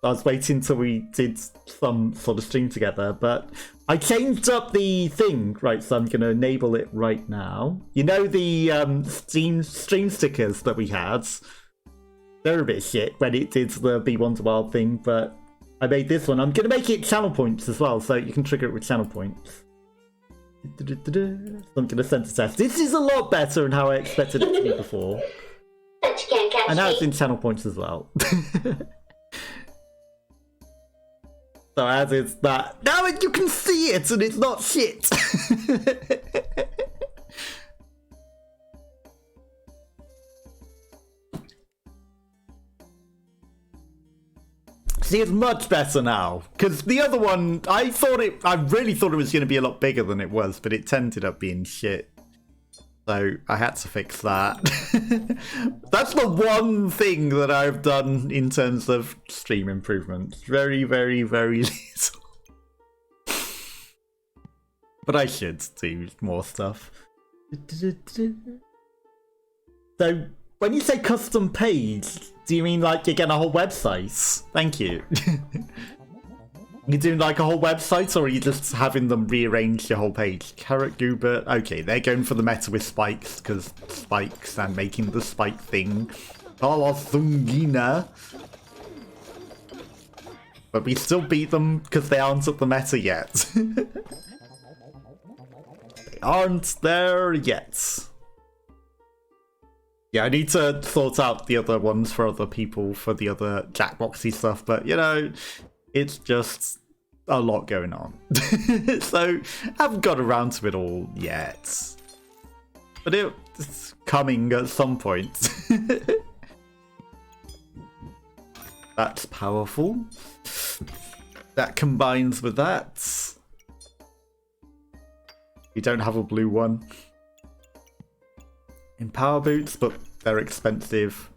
was waiting till we did some sort of stream together, but I changed up the thing, right, so I'm going to enable it right now. You know the stream stickers that we had? They're a bit shit when it did the Be Wonder Wild thing, but I made this one. I'm going to make it channel points as well, so you can trigger it with channel points. So I'm going to send a test. This is a lot better than how I expected it to be before. And now it's in channel points as well. So I added that. Now you can see it and it's not shit. See, it's much better now. Because the other one, I really thought it was going to be a lot bigger than it was, but it ended up being shit. So I had to fix that. That's the one thing that I've done in terms of stream improvements. Very, very, very little. But I should do more stuff. So when you say custom page, do you mean like you're getting a whole website? Thank you. You're doing like a whole website, or are you just having them rearrange your whole page? Carrot Goober. Okay, they're going for the meta with spikes, because spikes and making the spike thing. Kalasungina. But we still beat them because they aren't at the meta yet. They aren't there yet. Yeah, I need to sort out the other ones for other people for the other Jackboxy stuff, but you know, it's just a lot going on. So I haven't got around to it all yet. But it's coming at some point. That's powerful. That combines with that. We don't have a blue one. In power boots, but they're expensive.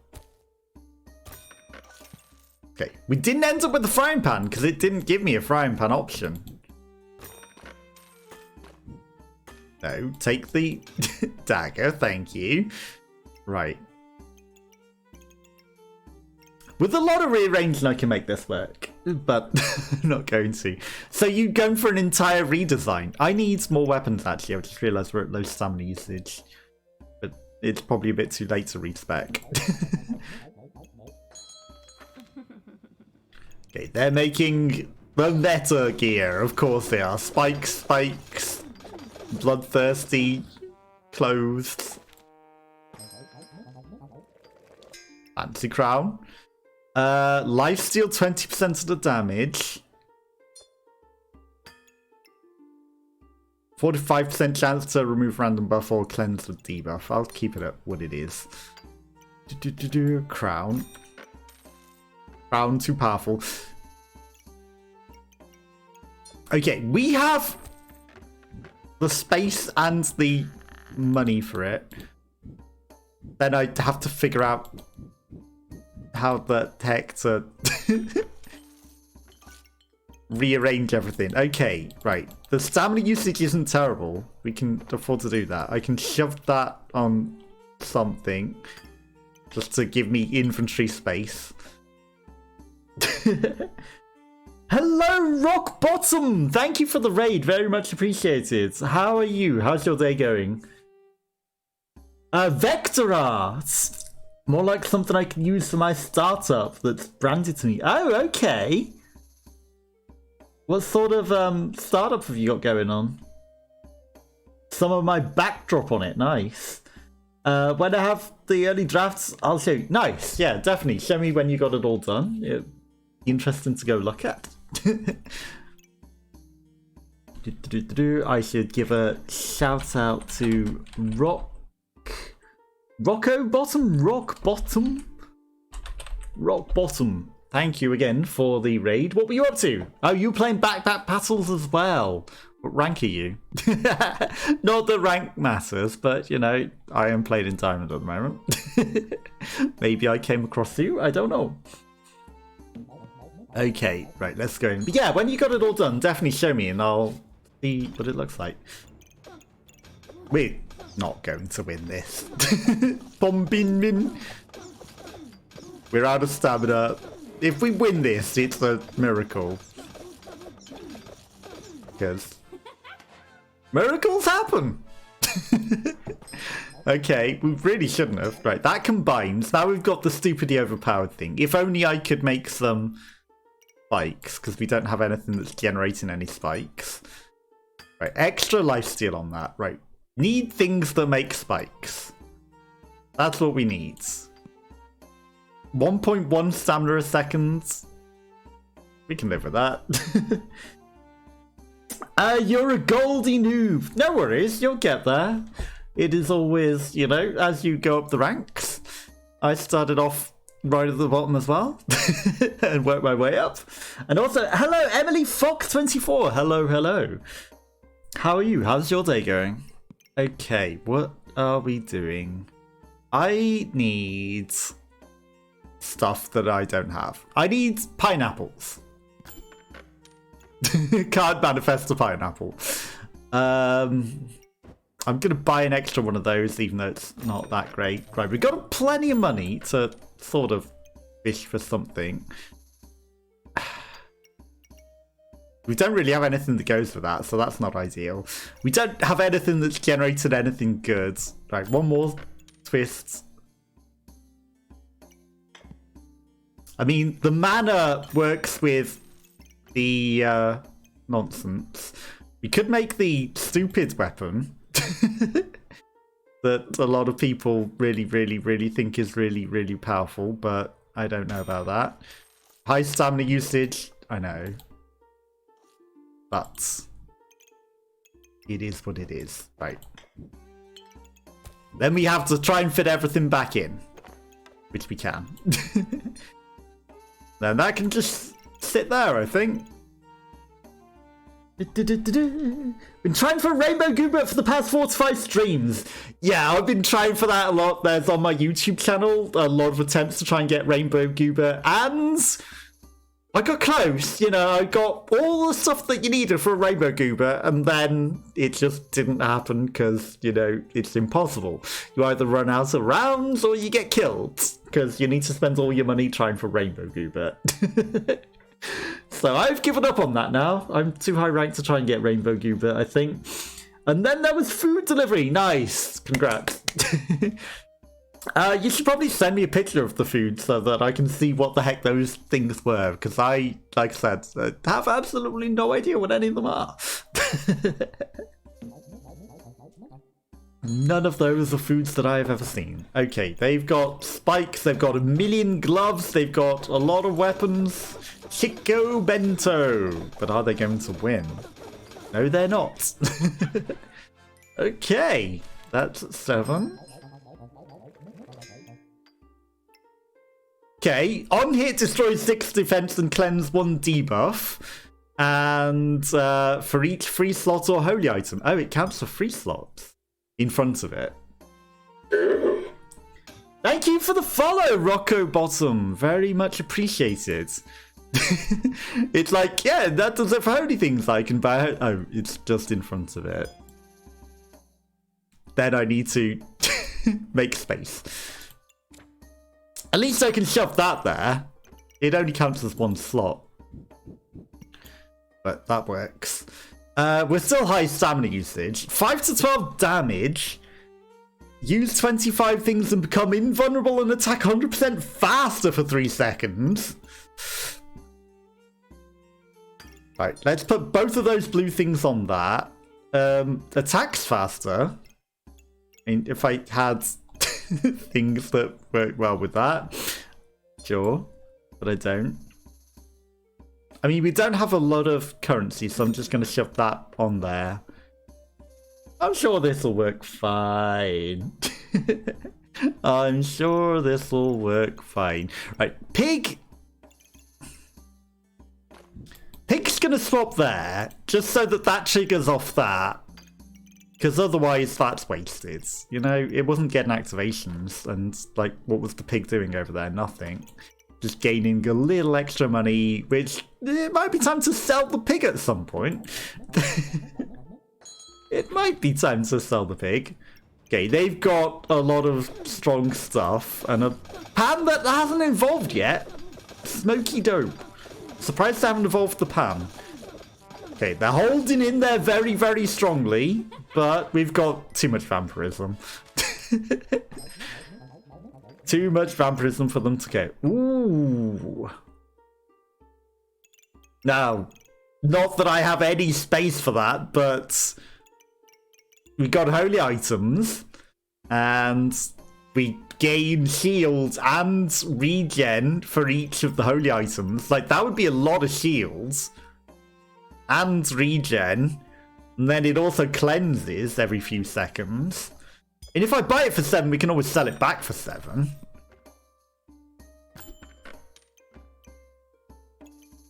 Okay, we didn't end up with the frying pan because it didn't give me a frying pan option. No, take the dagger, thank you. Right. With a lot of rearranging I can make this work, but I'm not going to. So you're going for an entire redesign. I need more weapons actually, I just realised we're at low stamina usage. But it's probably a bit too late to respec. Okay, they're making the meta gear, of course they are. Spikes, bloodthirsty clothes. Fancy crown. Lifesteal 20% of the damage. 45% chance to remove random buff or cleanse with debuff. I'll keep it at what it is. Crown. Crown, too powerful. Okay, we have the space and the money for it. Then I have to figure out how the heck to rearrange everything. Okay, right. The stamina usage isn't terrible. We can afford to do that. I can shove that on something just to give me inventory space. Hello, Rock Bottom! Thank you for the raid. Very much appreciated. How are you? How's your day going? Vector art! More like something I can use for my startup that's branded to me. Oh, okay. What sort of startup have you got going on? Some of my backdrop on it. Nice. When I have the early drafts, I'll show you. Nice. Yeah, definitely. Show me when you got it all done. It'd be interesting to go look at. I should give a shout out to Rock Bottom. Thank you again for the raid. What were you up to? Oh, you were playing backpack battles as well. What rank are you? Not that rank matters, but you know, I am playing in diamond at the moment. Maybe I came across you. I don't know. Okay, right, let's go in. But yeah, when you got it all done, definitely show me and I'll see what it looks like. We're not going to win this. Bombin. We're out of stamina. If we win this, it's a miracle. Because miracles happen. Okay, we really shouldn't have. Right, that combines. Now we've got the stupidly overpowered thing. If only I could make some spikes, because we don't have anything that's generating any spikes. Right, extra lifesteal on that. Right, need things that make spikes. That's what we need. 1.1 stamina a second. We can live with that. You're a goldie noob. No worries, you'll get there. It is always, you know, as you go up the ranks. I started off right at the bottom as well and worked my way up. And also, hello, Emily Fox24. Hello. How are you? How's your day going? Okay, what are we doing? I need stuff that I don't have. I need pineapples. Can't manifest a pineapple. I'm gonna buy an extra one of those, even though it's not that great. Right, we've got plenty of money to sort of fish for something. We don't really have anything that goes with that, so that's not ideal. We don't have anything that's generated anything good. Right, one more twist. I mean, the mana works with the nonsense. We could make the stupid weapon that a lot of people really think is really powerful, but I don't know about that. High stamina usage, I know. But it is what it is. Right. Then we have to try and fit everything back in, which we can. Then that can just sit there, I think. Been trying for Rainbow Goober for the past 4 to 5 streams. Yeah, I've been trying for that a lot. There's on my YouTube channel a lot of attempts to try and get Rainbow Goober, and I got close. You know, I got all the stuff that you needed for a Rainbow Goober, and then it just didn't happen because, you know, it's impossible. You either run out of rounds or you get killed because you need to spend all your money trying for Rainbow Goober. So I've given up on that now. I'm too high ranked to try and get Rainbow Goober, I think. And then there was food delivery. Nice. Congrats. You should probably send me a picture of the food so that I can see what the heck those things were. Because I, like I said, have absolutely no idea what any of them are. None of those are foods that I've ever seen. Okay, they've got spikes, they've got a million gloves, they've got a lot of weapons. Chico Bento. But are they going to win? No, they're not. Okay, that's 7. Okay, on hit destroys 6 defense and cleanse 1 debuff. And for each free slot or holy item. Oh, it counts for free slots in front of it. Thank you for the follow, Rocco Bottom. Very much appreciated. It's like, yeah, that does it for only things I can buy. Oh, it's just in front of it. Then I need to make space. At least I can shove that there. It only counts as one slot. But that works. We're still high stamina usage. 5 to 12 damage. Use 25 things and become invulnerable and attack 100% faster for 3 seconds. Right, let's put both of those blue things on that. Attacks faster. I mean, if I had things that work well with that, sure, but I don't. I mean, we don't have a lot of currency, so I'm just going to shove that on there. I'm sure this will work fine. I'm sure this will work fine. Right, pig. Pig's going to swap there, just so that that triggers off that. Because otherwise, that's wasted. You know, it wasn't getting activations. And, like, what was the pig doing over there? Nothing. Just gaining a little extra money, which it might be time to sell the pig at some point. It might be time to sell the pig. Okay, they've got a lot of strong stuff. And a pan that hasn't evolved yet. Smoky dope. Surprised they haven't evolved the pan. Okay, they're holding in there very, very strongly, but we've got too much vampirism. Too much vampirism for them to get. Ooh. Now, not that I have any space for that, but we got holy items, and we gain shields and regen for each of the holy items. Like, that would be a lot of shields. And regen, and then it also cleanses every few seconds. And if I buy it for 7, we can always sell it back for 7.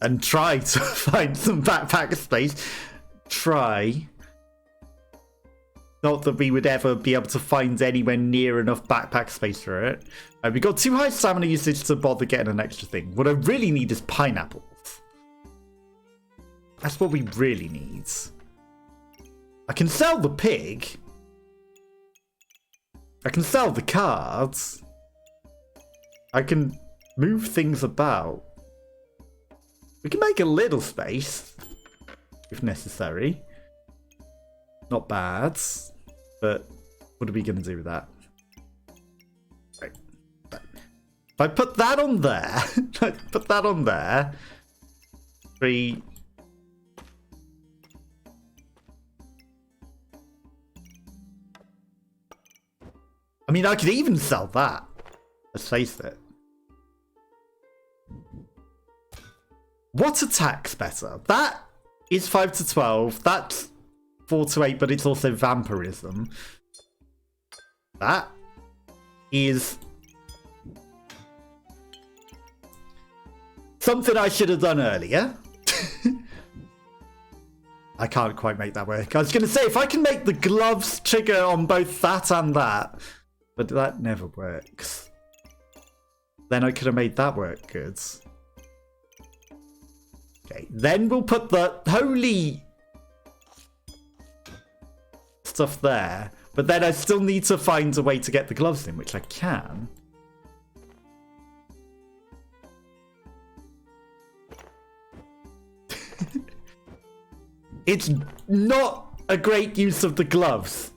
And try to find some backpack space. Try. Not that we would ever be able to find anywhere near enough backpack space for it. We got too high stamina usage to bother getting an extra thing. What I really need is pineapples. That's what we really need. I can sell the pig. I can sell the cards. I can move things about. We can make a little space, if necessary. Not bad. But what are we going to do with that? Right. If I put that on there, put that on there. 3... I mean, I could even sell that. Let's face it. What attack's better? That is 5 to 12. That's 4 to 8, but it's also vampirism. That is something I should have done earlier. I can't quite make that work. I was going to say, if I can make the gloves trigger on both that and that, but that never works. Then I could have made that work good. Okay, then we'll put the holy stuff there. But then I still need to find a way to get the gloves in, which I can. It's not a great use of the gloves.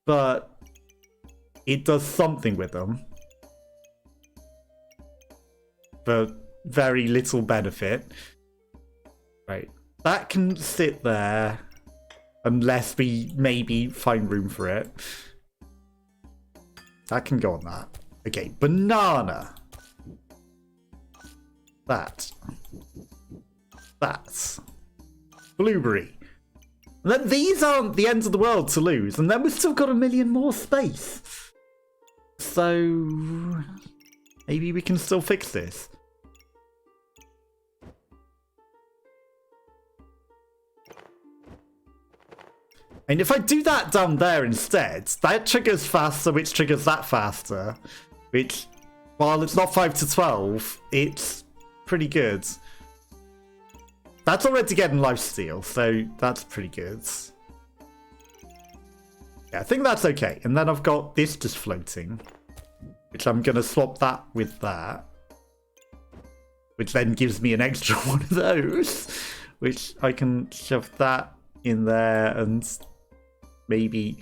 But it does something with them. For very little benefit. Right. That can sit there. Unless we maybe find room for it. That can go on that. Okay. Banana. That. Blueberry. And then these aren't the ends of the world to lose. And then we've still got 1 million more space. So maybe we can still fix this. And if I do that down there instead, that triggers faster, which triggers that faster. Which, while it's not 5 to 12, it's pretty good. That's already getting lifesteal, so that's pretty good. Yeah, I think that's okay. And then I've got this just floating, which I'm going to swap that with that, which then gives me an extra one of those, which I can shove that in there and maybe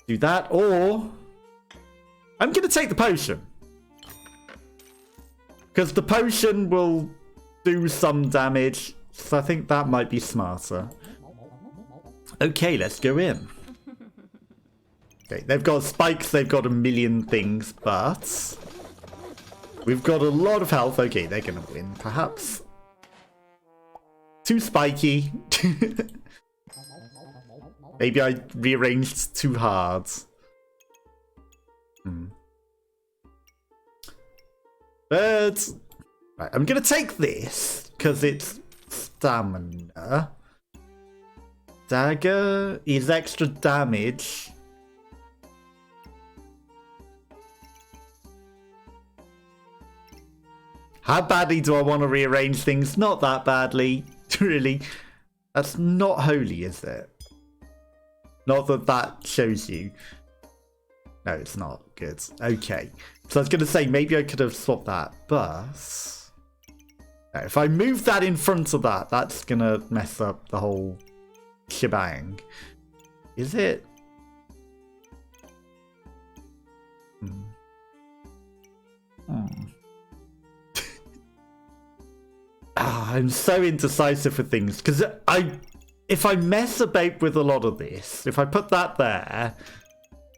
do that. Or I'm going to take the potion, because the potion will do some damage. So I think that might be smarter. Okay, let's go in. Okay, they've got spikes, they've got a million things, but we've got a lot of health. Okay, they're gonna win, perhaps. Too spiky. Maybe I rearranged too hard. But right, I'm gonna take this because it's stamina. Dagger is extra damage. How badly do I want to rearrange things? Not that badly, really. That's not holy, is it? Not that that shows you. No, it's not. Good. Okay. So I was going to say, maybe I could have swapped that, but no, if I move that in front of that, that's going to mess up the whole shebang. Is it? I'm so indecisive for things, because if I mess about with a lot of this, if I put that there,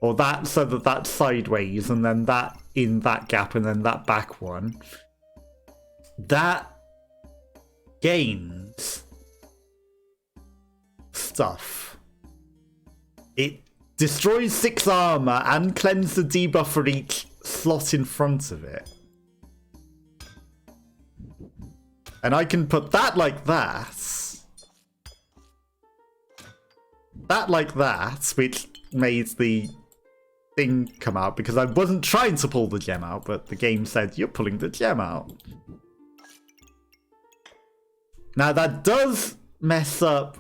or that so that that's sideways, and then that in that gap, and then that back one, that gains stuff. It destroys 6 armor and cleanses the debuff for each slot in front of it. And I can put that like that. That like that, which made the thing come out, because I wasn't trying to pull the gem out, but the game said, you're pulling the gem out. Now that does mess up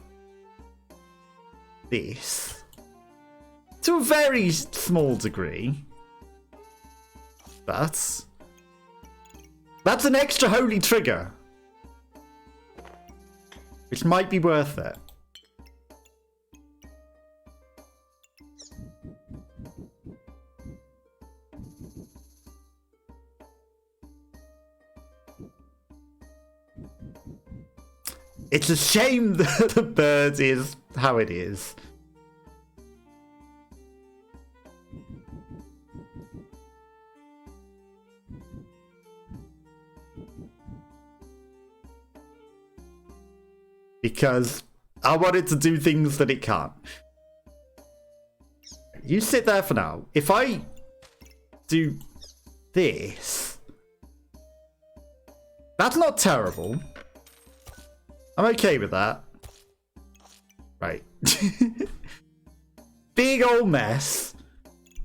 this to a very small degree, but that's an extra holy trigger, which might be worth it. It's a shame that the bird is how it is. Because I want it to do things that it can't. You sit there for now. If I do this, that's not terrible. I'm okay with that. Right. Big old mess.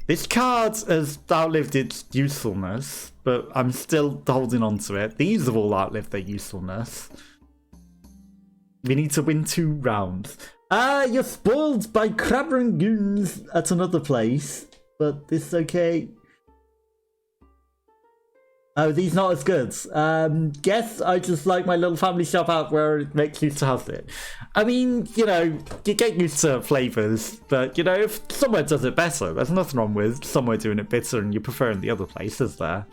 This card has outlived its usefulness, but I'm still holding on to it. These have all outlived their usefulness. We need to win 2 rounds. You're spoiled by crab rangoons at another place, but this is okay. Oh, these not as good. Guess I just like my little family shop out where it makes use to have it. I mean, you know, you get used to flavours, but, you know, if somewhere does it better, there's nothing wrong with somewhere doing it better and you prefer in the other places there.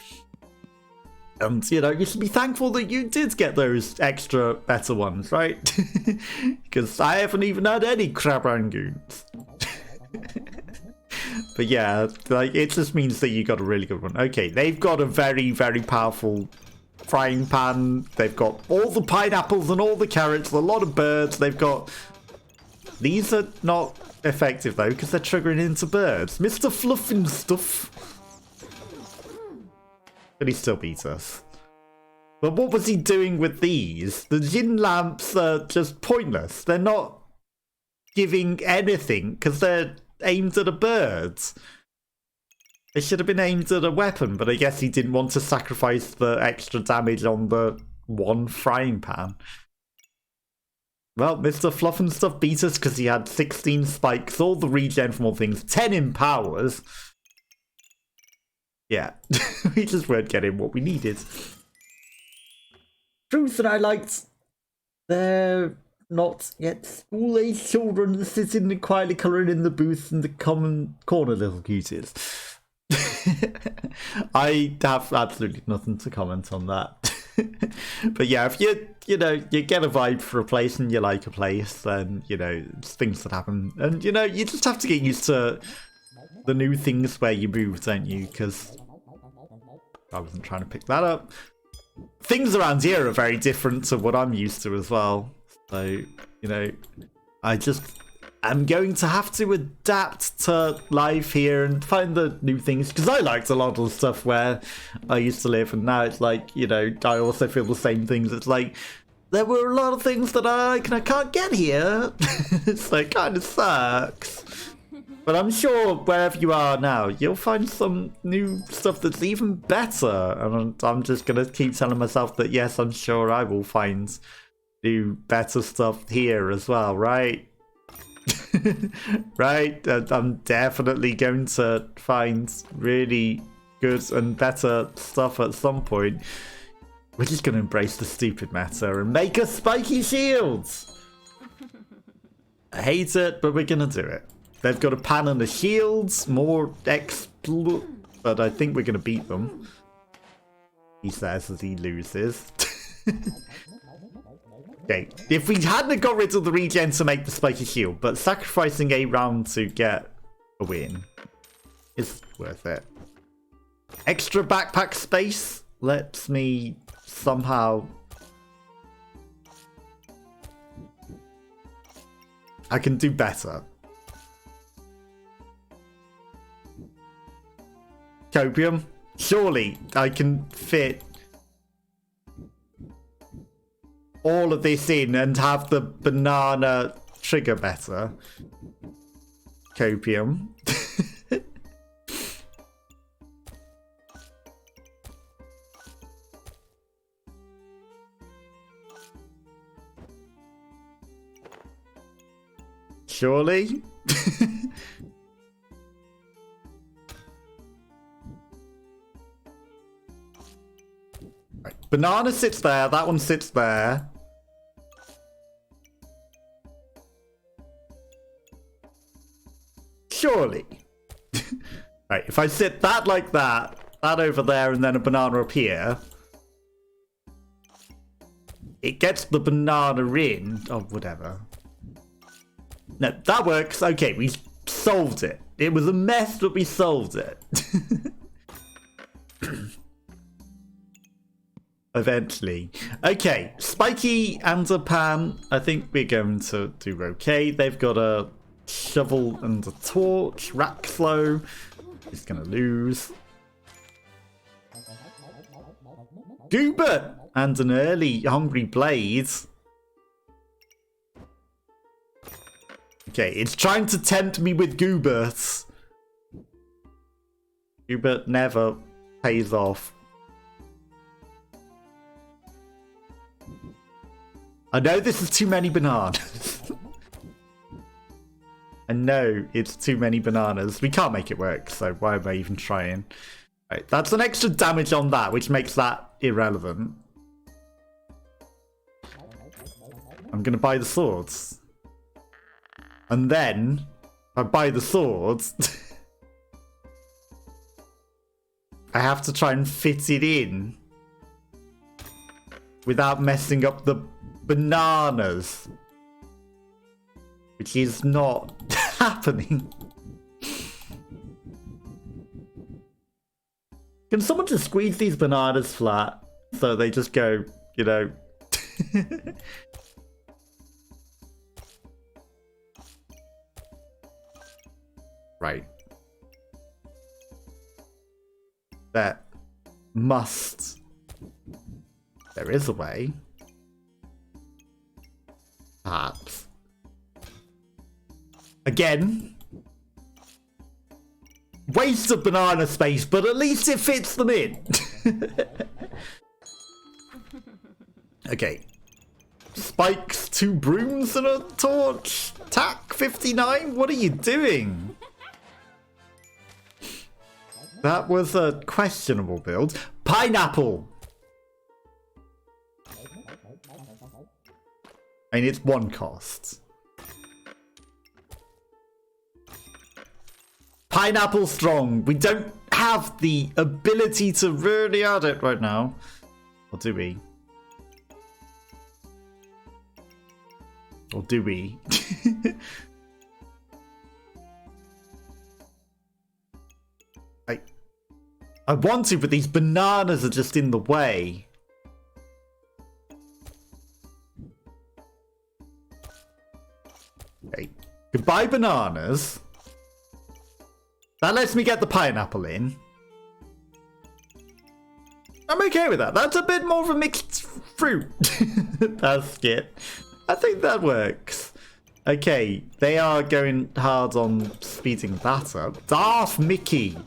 And, you know, you should be thankful that you did get those extra better ones, right? Because I haven't even had any crab rangoons. But yeah, like, it just means that you got a really good one. Okay, they've got a very, very powerful frying pan. They've got all the pineapples and all the carrots, a lot of birds. They've got... These are not effective, though, because they're triggering into birds. Mr. Fluffin' Stuff. But he still beats us. But what was he doing with these? The gin lamps are just pointless. They're not giving anything, because they're aimed at a bird. They should have been aimed at a weapon, but I guess he didn't want to sacrifice the extra damage on the one frying pan. Well, Mr. Fluff and Stuff beat us because he had 16 spikes, all the regen from all things, 10 empowers. Yeah, we just weren't getting what we needed. Truth that I liked, they're not yet school-age children sitting quietly colouring in the booth in the common corner, little cuties. I have absolutely nothing to comment on that. But yeah, if you get a vibe for a place and you like a place, then it's things that happen, and you just have to get used to the new things where you move, don't you? Because I wasn't trying to pick that up. Things around here are very different to what I'm used to as well. So I'm going to have to adapt to life here and find the new things, because I liked a lot of the stuff where I used to live, and now it's like, I also feel the same things. It's like, there were a lot of things that I can't get here. So it kind of sucks. But I'm sure wherever you are now, you'll find some new stuff that's even better. And I'm just going to keep telling myself that, yes, I'm sure I will find new, better stuff here as well, right? Right? I'm definitely going to find really good and better stuff at some point. We're just going to embrace the stupid meta and make us spiky shields. I hate it, but we're going to do it. They've got a pan and the shields, more but I think we're going to beat them. He says as he loses. Okay, if we hadn't got rid of the regen to make the spiky shield, but sacrificing a round to get a win is worth it. Extra backpack space lets me somehow... I can do better. Copium, surely I can fit all of this in and have the banana trigger better. Copium. Surely? Right. Banana sits there, that one sits there. Surely. Right, if I sit that like that over there, and then a banana up here, it gets the banana in. Oh, whatever. No, that works. Okay, we solved it. It was a mess, but we solved it. Eventually. Okay, Spiky and a pan. I think we're going to do okay. They've got a shovel and a torch. Raxlow is going to lose. Goober and an early Hungry Blade. Okay, it's trying to tempt me with Goobert. Goobert never pays off. I know this is too many bananas. I know it's too many bananas. We can't make it work, so why am I even trying? Right, that's an extra damage on that, which makes that irrelevant. I'm going to buy the swords. And then, if I buy the swords, I have to try and fit it in without messing up the bananas, which is not happening. Can someone just squeeze these bananas flat so they just go, you know... Right. That must... There is a way. Perhaps. Again. Waste of banana space, but at least it fits them in. Okay. Spikes, 2 brooms and a torch. Tack 59, what are you doing? That was a questionable build. Pineapple! I mean, it's 1 cost. Pineapple strong. We don't have the ability to really add it right now. Or do we? Or do we? I want to, but these bananas are just in the way. Okay. Goodbye, bananas. That lets me get the pineapple in. I'm okay with that. That's a bit more of a mixed fruit. That's it. I think that works. Okay, they are going hard on speeding that up. Darth Mickey.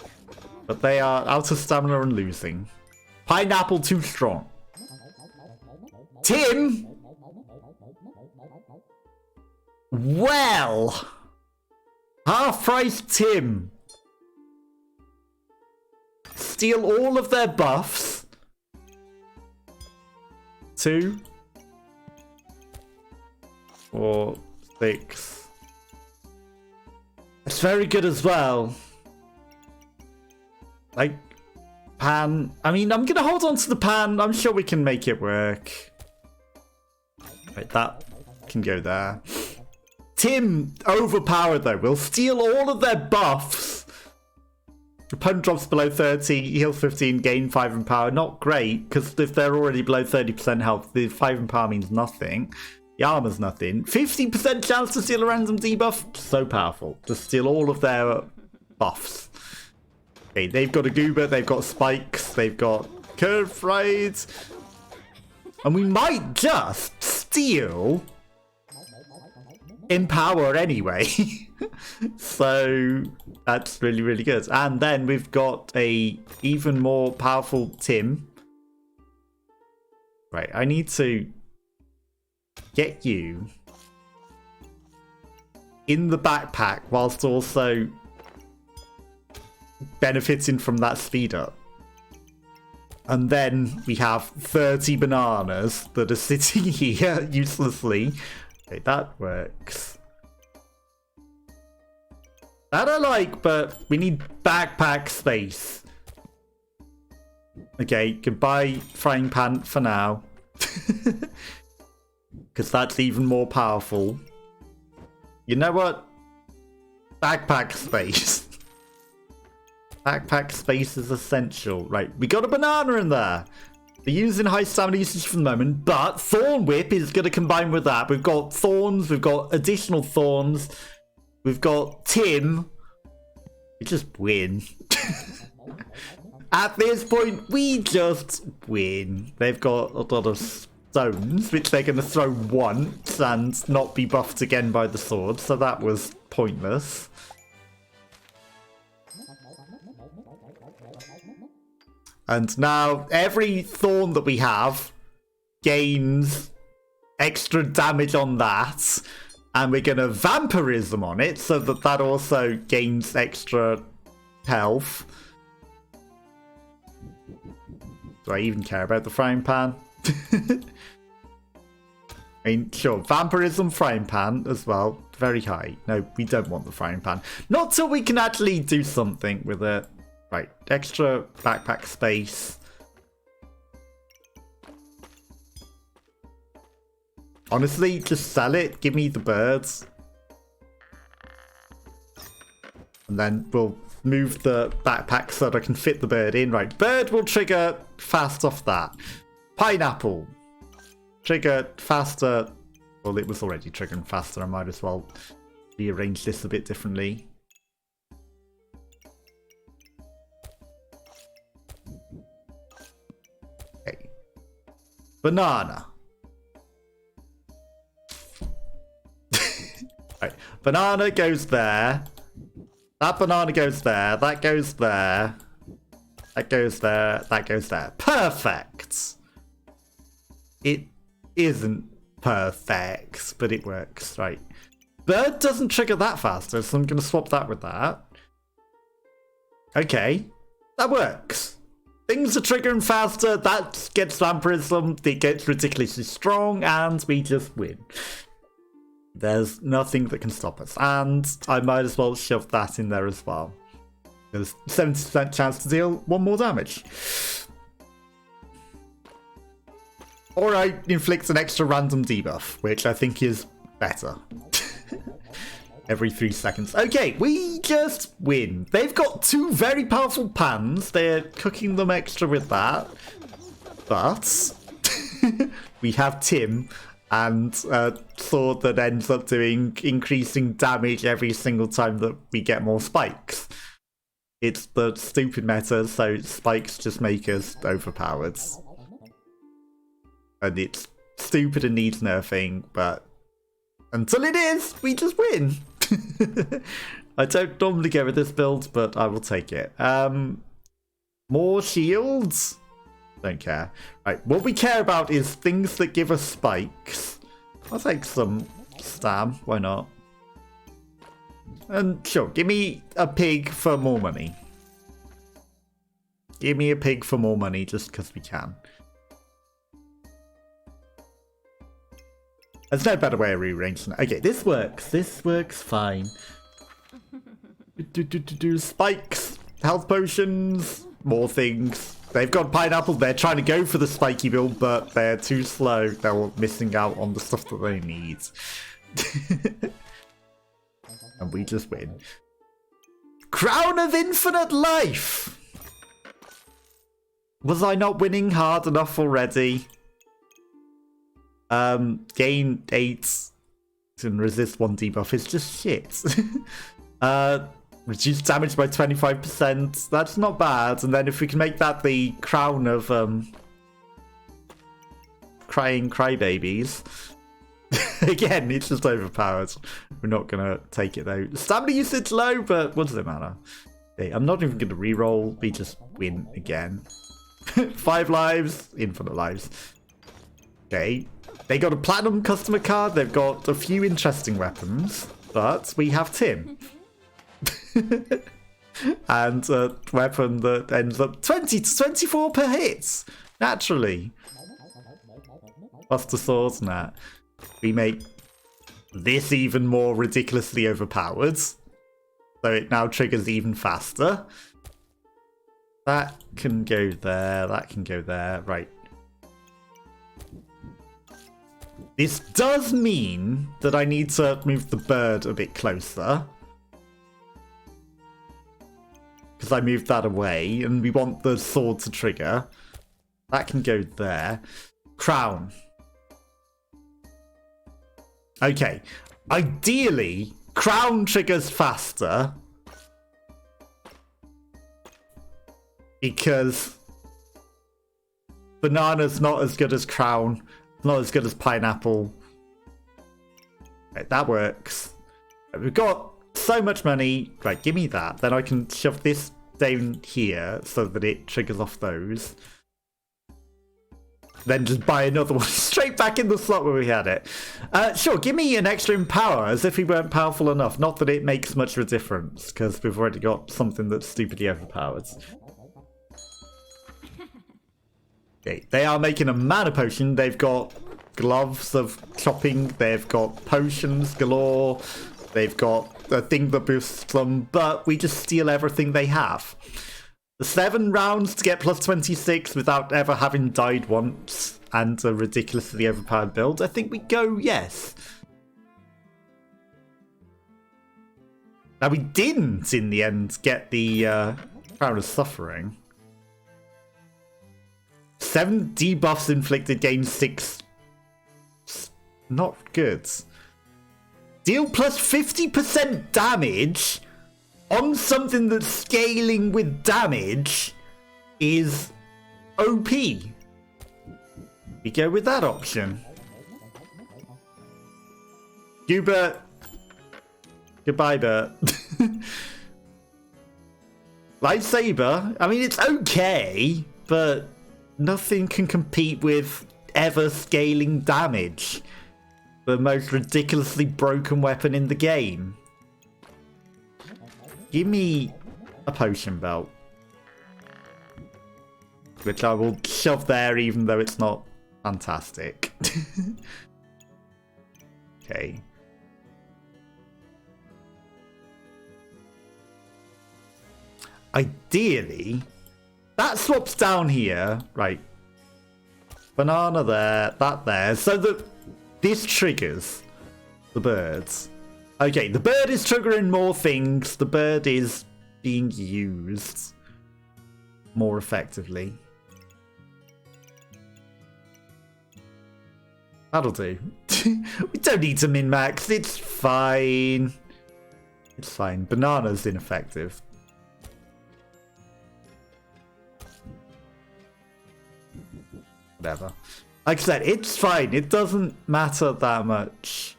But they are out of stamina and losing. Pineapple too strong. Tim! Well! Half-price Tim. Steal all of their buffs. 2. 4, 6. It's very good as well. Like, pan. I mean, I'm going to hold on to the pan. I'm sure we can make it work. Right, that can go there. Tim, overpowered though. We'll steal all of their buffs. Opponent drops below 30, heal 15, gain 5 in power. Not great, because if they're already below 30% health, the 5 in power means nothing. The armor's nothing. 50% chance to steal a random debuff. So powerful. Just steal all of their buffs. Okay, they've got a goober, they've got spikes, they've got curve rides. And we might just steal Empower anyway. So that's really, really good. And then we've got a even more powerful Tim. Right, I need to get you in the backpack whilst also benefiting from that speed up. And then we have 30 bananas that are sitting here uselessly. Okay, that works. That I like, but we need backpack space. Okay, goodbye frying pan for now. Because that's even more powerful. You know what? Backpack space. Backpack space is essential. Right, we got a banana in there. They're using high stamina usage for the moment, but Thorn Whip is going to combine with that. We've got thorns, we've got additional thorns, we've got Tim. We just win. At this point, we just win. They've got a lot of stones, which they're going to throw once and not be buffed again by the sword, so that was pointless. And now every thorn that we have gains extra damage on that. And we're going to vampirism on it so that that also gains extra health. Do I even care about the frying pan? I mean, sure, vampirism, frying pan as well. Very high. No, we don't want the frying pan. Not till we can actually do something with it. Right, extra backpack space. Honestly, just sell it. Give me the birds. And then we'll move the backpack so that I can fit the bird in. Right, bird will trigger fast off that. Pineapple. Trigger faster. Well, it was already triggering faster. I might as well rearrange this a bit differently. Okay. Banana. Right. Banana goes there. That banana goes there. That goes there. That goes there. That goes there. Perfect. It isn't perfect, but it works, right? Bird doesn't trigger that faster, so I'm going to swap that with that. Okay, that works. Things are triggering faster, that gets vampirism, it gets ridiculously strong, and we just win. There's nothing that can stop us. And I might as well shove that in there as well. There's 70% chance to deal 1 more damage. Or I inflict an extra random debuff, which I think is better. Every 3 seconds. Okay, we just win. They've got 2 very powerful pans. They're cooking them extra with that. But we have Tim and a sword that ends up doing increasing damage every single time that we get more spikes. It's the stupid meta, so spikes just make us overpowered. And it's stupid and needs nerfing, but until it is, we just win. I don't normally go with this build, but I will take it. More shields? Don't care. Right, what we care about is things that give us spikes. I'll take some stam, why not? And sure, give me a pig for more money. Give me a pig for more money, just because we can. There's no better way of rearranging it. Okay, this works. This works fine. Spikes, health potions, more things. They've got pineapple. They're trying to go for the spiky build, but they're too slow. They're missing out on the stuff that they need. And we just win. Crown of Infinite Life! Was I not winning hard enough already? Gain 8 and resist 1 debuff is just shit. Reduce damage by 25%. That's not bad. And then if we can make that the crown of crying crybabies. Again, it's just overpowered. We're not gonna take it though. Stamina usage low, but what does it matter? Okay, I'm not even gonna reroll. We just win again. 5 lives, infinite lives. Okay. They got a platinum customer card. They've got a few interesting weapons, but we have Tim. And a weapon that ends up 20 to 24 per hit. Naturally. Buster swords, nah. We make this even more ridiculously overpowered. So it now triggers even faster. That can go there. That can go there. Right. This does mean that I need to move the bird a bit closer. Because I moved that away, and we want the sword to trigger. That can go there. Crown. Okay. Ideally, crown triggers faster. Because banana's not as good as crown. Not as good as pineapple. Right, that works. We've got so much money. Right, give me that. Then I can shove this down here so that it triggers off those. Then just buy another one straight back in the slot where we had it. Sure, give me an extra empower as if we weren't powerful enough. Not that it makes much of a difference because we've already got something that's stupidly overpowered. Okay, they are making a mana potion. They've got gloves of chopping. They've got potions galore. They've got a thing that boosts them, but we just steal everything they have. The 7 rounds to get plus 26 without ever having died once and a ridiculously overpowered build. I think we go yes. Now we didn't in the end get the Crown of Suffering. 7 debuffs inflicted, gain 6. Not good. Deal plus 50% damage on something that's scaling with damage is OP. We go with that option. Hubert. Goodbye, Bert. Lightsaber. I mean, it's okay, but nothing can compete with ever scaling damage. The most ridiculously broken weapon in the game. Give me a potion belt. Which I will shove there even though it's not fantastic. Okay. Ideally, that swaps down here. Right. Banana there, that there. So that this triggers the birds. Okay, the bird is triggering more things. The bird is being used more effectively. That'll do. We don't need to min-max. It's fine. It's fine. Banana's ineffective. Whatever. Like I said, it's fine. It doesn't matter that much.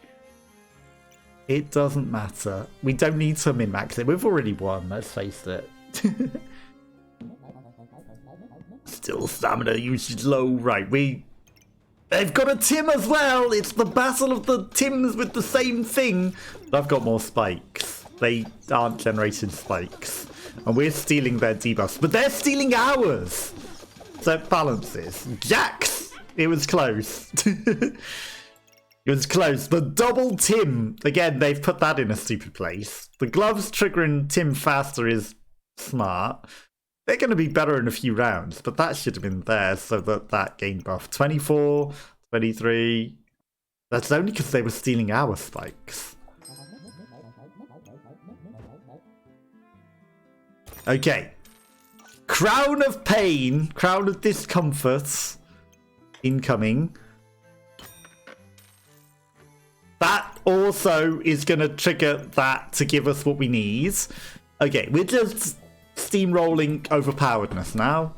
It doesn't matter. We don't need to min-max it. We've already won, let's face it. Still stamina usage low. Right, they've got a Tim as well. It's the battle of the Tims with the same thing. I've got more spikes. They aren't generating spikes. And we're stealing their debuffs. But they're stealing ours. So it balances. Jax! It was close. It was close. The double Tim. Again, they've put that in a stupid place. The gloves triggering Tim faster is smart. They're going to be better in a few rounds, but that should have been there so that gained buff. 24, 23. That's only because they were stealing our spikes. Okay. Crown of Pain, Crown of Discomfort, incoming. That also is going to trigger that to give us what we need. Okay, we're just steamrolling overpoweredness now.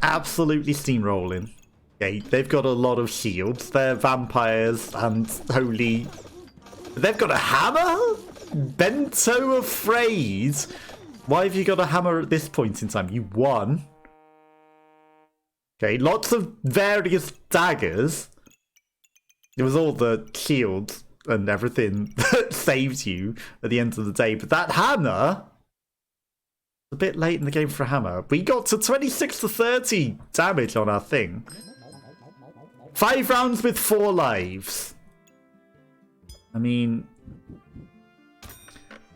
Absolutely steamrolling. Okay, they've got a lot of shields. They're vampires and holy... They've got a hammer? Bento Afraid? Why have you got a hammer at this point in time? You won. Okay, lots of various daggers. It was all the shields and everything that saved you at the end of the day. But that hammer... a bit late in the game for a hammer. We got to 26 to 30 damage on our thing. 5 rounds with 4 lives. I mean...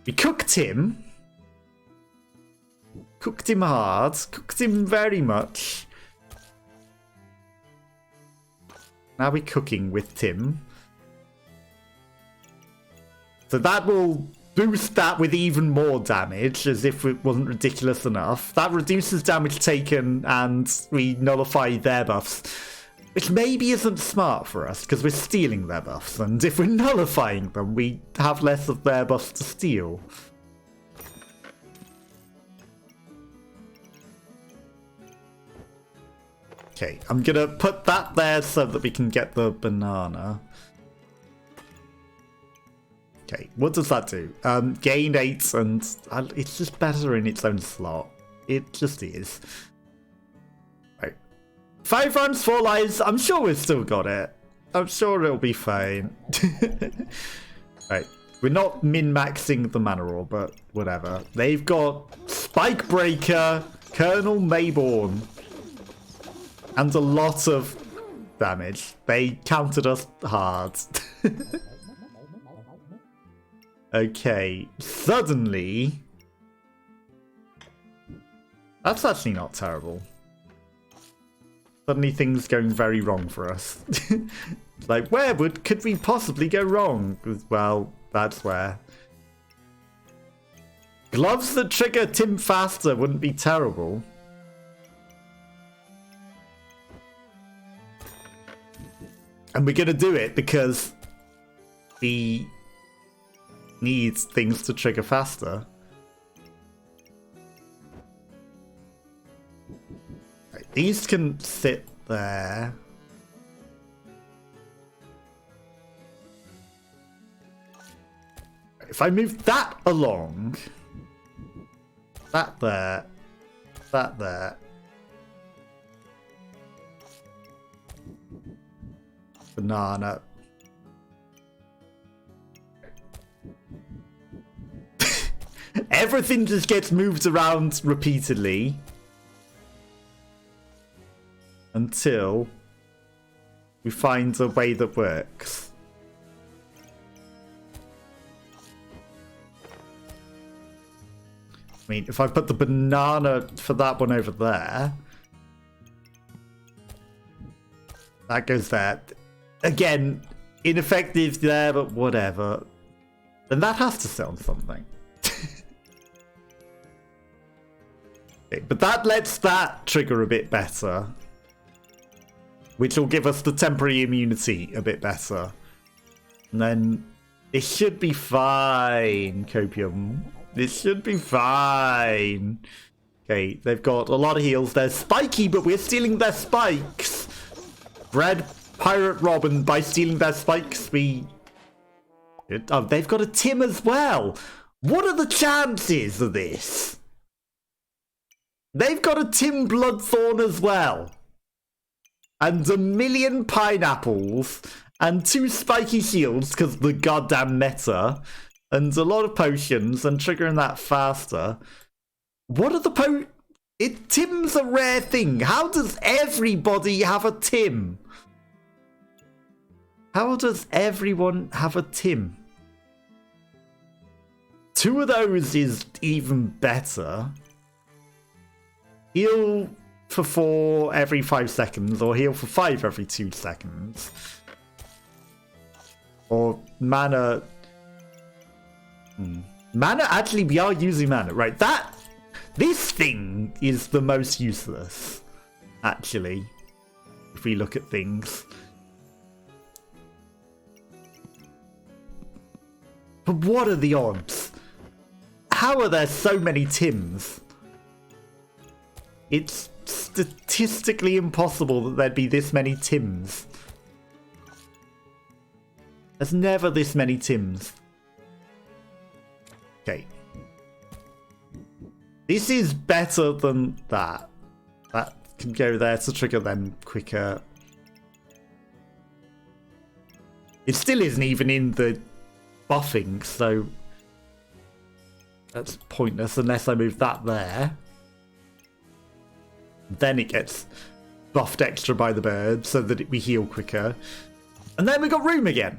we cooked him. Cooked him hard. Cooked him very much. Now we're cooking with Tim. So that will boost that with even more damage, as if it wasn't ridiculous enough. That reduces damage taken, and we nullify their buffs. Which maybe isn't smart for us, because we're stealing their buffs. And if we're nullifying them, we have less of their buffs to steal. Okay, I'm gonna put that there so that we can get the banana. Okay, what does that do? Gain 8 and it's just better in its own slot. It just is. Right. 5 rounds, 4 lives. I'm sure we've still got it. I'm sure it'll be fine. Right. We're not min-maxing the mana roll, but whatever. They've got Spike Breaker, Colonel Mayborn, and a lot of damage. They countered us hard. Okay, suddenly... that's actually not terrible. Suddenly things going very wrong for us. Like, where could we possibly go wrong? Well, that's where. Gloves that trigger Tim faster wouldn't be terrible. And we're gonna do it because we need things to trigger faster. Right, these can sit there. If I move that along, that there, that there. banana. Everything just gets moved around repeatedly until we find a way that works. I mean, if I put the banana for that one over there, that goes there. Again, ineffective there, but whatever. Then that has to sit on something. Okay, but that lets that trigger a bit better, which will give us the temporary immunity a bit better. And then it should be fine, Copium. This should be fine. Okay, they've got a lot of heals. They're spiky, but we're stealing their spikes. Red Pirate Robin, by stealing their spikes, we... Oh, they've got a Tim as well. What are the chances of this? They've got a Tim Bloodthorn as well. And a million pineapples. And 2 spiky shields, because the goddamn meta. And a lot of potions, and triggering that faster. What are the Tim's a rare thing. How does everybody have a Tim? How does everyone have a Tim? 2 of those is even better. Heal for 4 every 5 seconds, or heal for 5 every 2 seconds. Or mana... Mana, actually, we are using mana, right? This thing is the most useless, actually, if we look at things. But what are the odds? How are there so many Tims? It's statistically impossible that there'd be this many Tims. There's never this many Tims. Okay. This is better than that. That can go there to trigger them quicker. It still isn't even in the buffing, so that's pointless unless I move that there. Then it gets buffed extra by the bird so that we heal quicker. And then we got room again.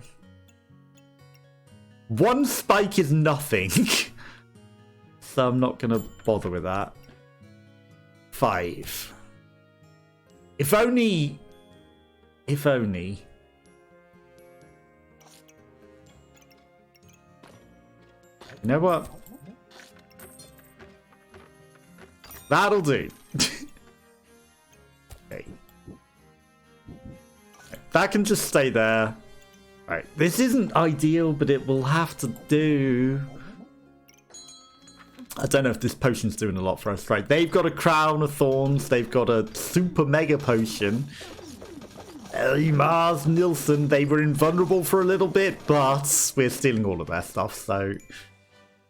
1 spike is nothing. So I'm not going to bother with that. 5. If only... If only... You know what? That'll do. Okay. That can just stay there. Right. This isn't ideal, but it will have to do. I don't know if this potion's doing a lot for us. Right. They've got a crown of thorns. They've got a super mega potion. Mars Nilsson, they were invulnerable for a little bit, but we're stealing all of their stuff, so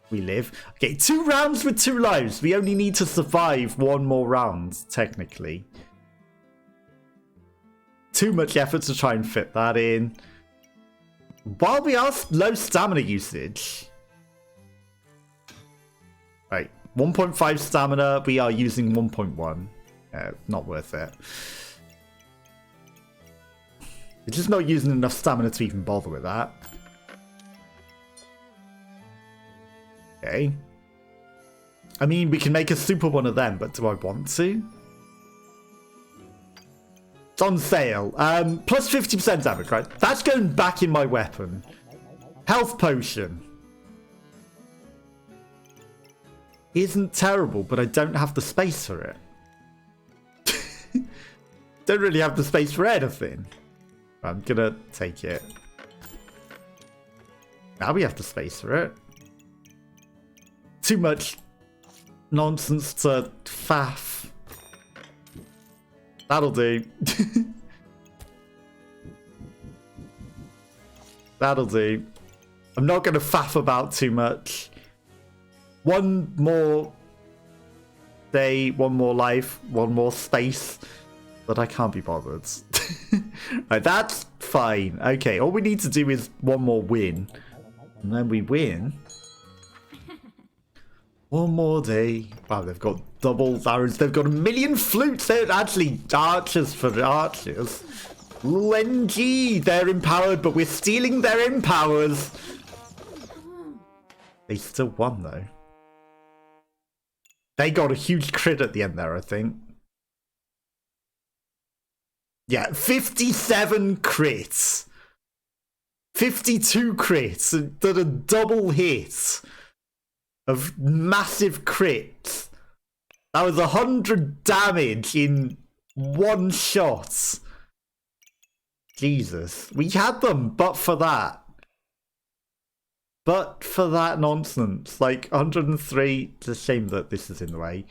we live. Okay, 2 rounds with 2 lives. We only need to survive 1 more round, technically. Too much effort to try and fit that in. While we are low stamina usage. Right, 1.5 stamina, we are using 1.1. Not worth it. We're just not using enough stamina to even bother with that. Okay. I mean, we can make a super one of them, but do I want to? It's on sale. Plus 50% damage, right? That's going back in my weapon. Health potion. Isn't terrible, but I don't have the space for it. Don't really have the space for anything. I'm gonna take it. Now we have the space for it. Too much nonsense to faff. That'll do. That'll do. I'm not gonna faff about too much. 1 more day, 1 more life, 1 more space. But I can't be bothered. Right, that's fine. Okay, all we need to do is one more win. And then we win. One more day. Wow, they've got double arrows. They've got 1,000,000 flutes. They're actually archers for archers. LNG, they're empowered, but we're stealing their empowers. They still won, though. They got a huge crit at the end there, I think. Yeah, 57 crits. 52 crits. Did a double hit of massive crits. That was 100 damage in one shot. Jesus. We had them, but for that. But for that nonsense. Like, 103. It's a shame that this is in the way.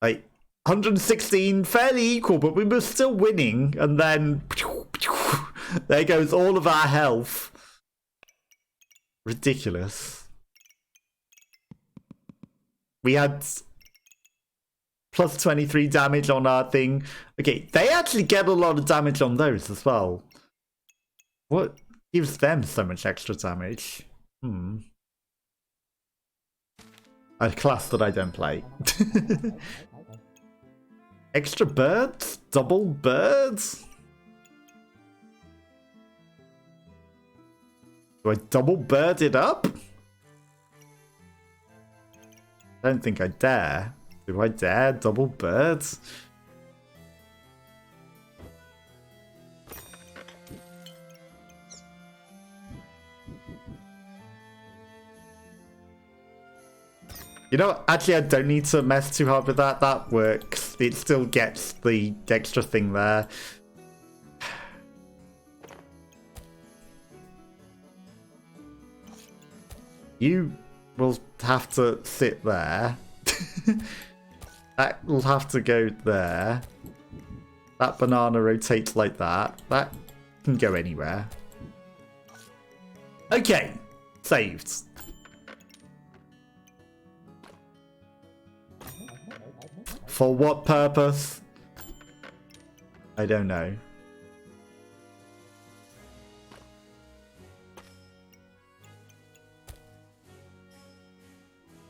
Like, 116, fairly equal, but we were still winning. And then, there goes all of our health. Ridiculous. We had plus 23 damage on our thing. Okay, they actually get a lot of damage on those as well. What gives them so much extra damage? A class that I don't play. Extra birds? Double birds? Do I double bird it up? I don't think I dare. Do I dare double birds? You know, actually, I don't need to mess too hard with that. That works. It still gets the extra thing there. You will have to sit there. That will have to go there. That banana rotates like that. That can go anywhere. Okay. Saved. For what purpose? I don't know.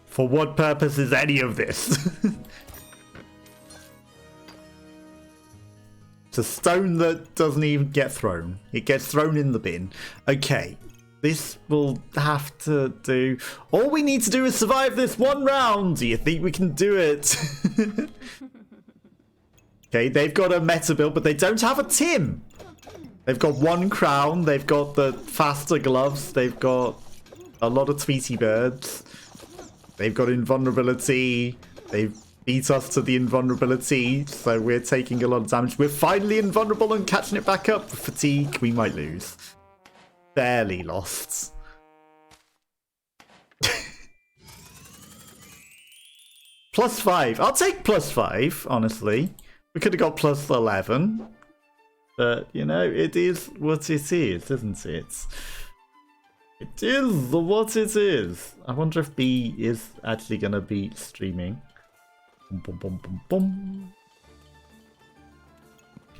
For what purpose is any of this? It's a stone that doesn't even get thrown. It gets thrown in the bin. Okay. This will have to do... All we need to do is survive this one round. Do you think we can do it? Okay, they've got a meta build, but they don't have a Tim. They've got one crown. They've got the faster gloves. They've got a lot of Tweety birds. They've got invulnerability. They've beat us to the invulnerability, so we're taking a lot of damage. We're finally invulnerable and catching it back up. Fatigue, we might lose. Barely lost. +5. I'll take +5, honestly. We could have got +11. But, you know, it is what it is, isn't it? It is what it is. I wonder if B is actually going to be streaming. Boom, boom, boom, boom.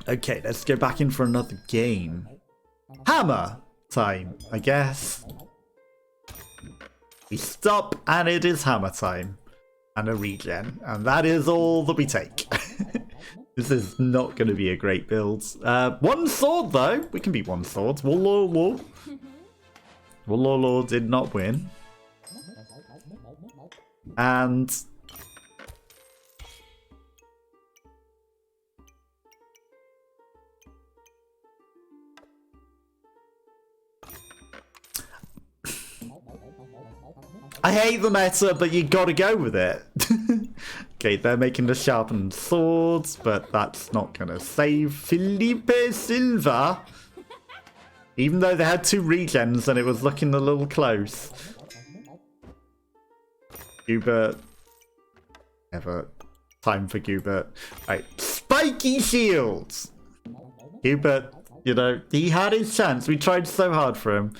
Okay, let's go back in for another game. Hammer time, I guess. We stop and it is hammer time. And a regen. And that is all that we take. This is not going to be a great build. One sword, though. We can be one sword. Wololo. Wololo did not win. And... I hate the meta, but you gotta go with it. Okay, they're making the sharpened swords, but that's not gonna save Felipe Silva. Even though they had 2 regens and it was looking a little close. Gubert. Never. Time for Gubert. Right, spiky shields! Gubert, you know, he had his chance. We tried so hard for him.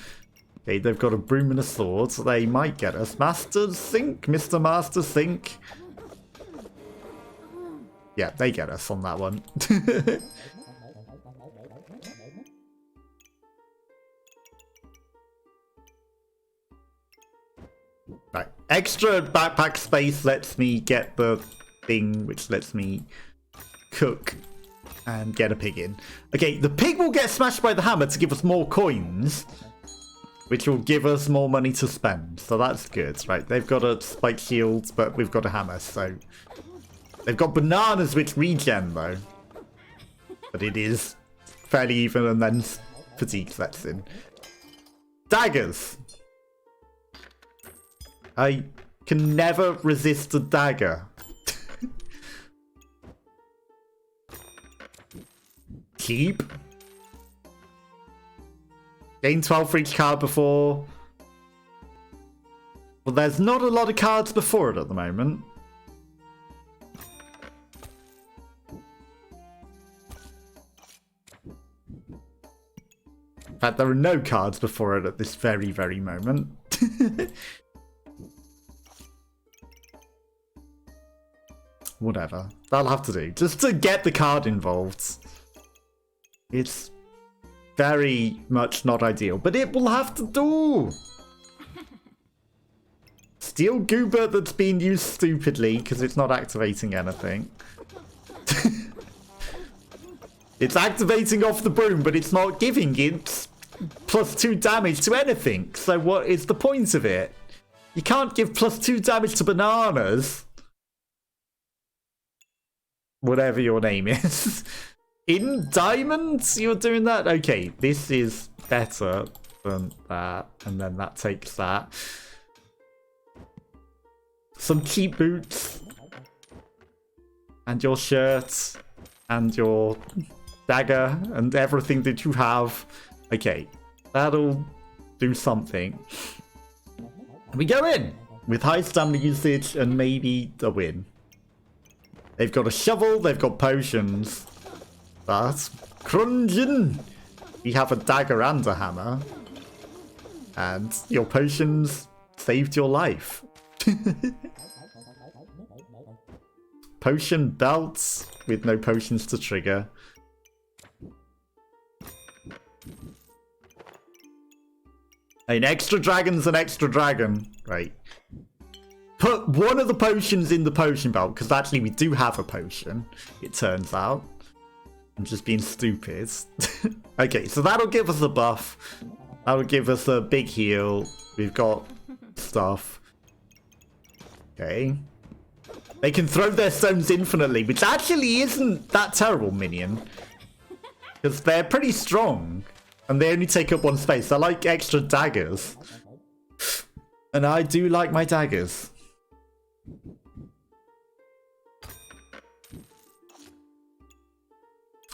Okay, they've got a broom and a sword, so they might get us. Master Sink, Mr. Master Sink. Yeah, they get us on that one. Right. Extra backpack space lets me get the thing which lets me cook and get a pig in. Okay, the pig will get smashed by the hammer to give us more coins, which will give us more money to spend. So that's good, right? They've got a spike shield, but we've got a hammer, so... They've got bananas which regen, though. But it is fairly even, and then fatigue sets in. Daggers! I can never resist a dagger. Keep. Gain 12 for each card before. Well, there's not a lot of cards before it at the moment. In fact, there are no cards before it at this very, very moment. Whatever. That'll have to do. Just to get the card involved. It's very much not ideal, but it will have to do. Steel goober that's being used stupidly because it's not activating anything. It's activating off the broom, but it's not giving it +2 damage to anything. So what is the point of it? You can't give +2 damage to bananas. Whatever your name is. In diamonds, you're doing that? Okay, this is better than that. And then that takes that. Some cheap boots. And your shirt. And your dagger. And everything that you have. Okay, that'll do something. We go in with high stamina usage and maybe a win. They've got a shovel, they've got potions. That's crunging. We have a dagger and a hammer. And your potions saved your life. Potion belts with no potions to trigger. An extra dragon's an extra dragon. Right. Put one of the potions in the potion belt, because actually we do have a potion, it turns out. I'm just being stupid. Okay, so that'll give us a buff. That'll give us a big heal. We've got stuff. Okay. They can throw their stones infinitely, which actually isn't that terrible, minion. Because they're pretty strong. And they only take up 1 space. I like extra daggers. And I do like my daggers.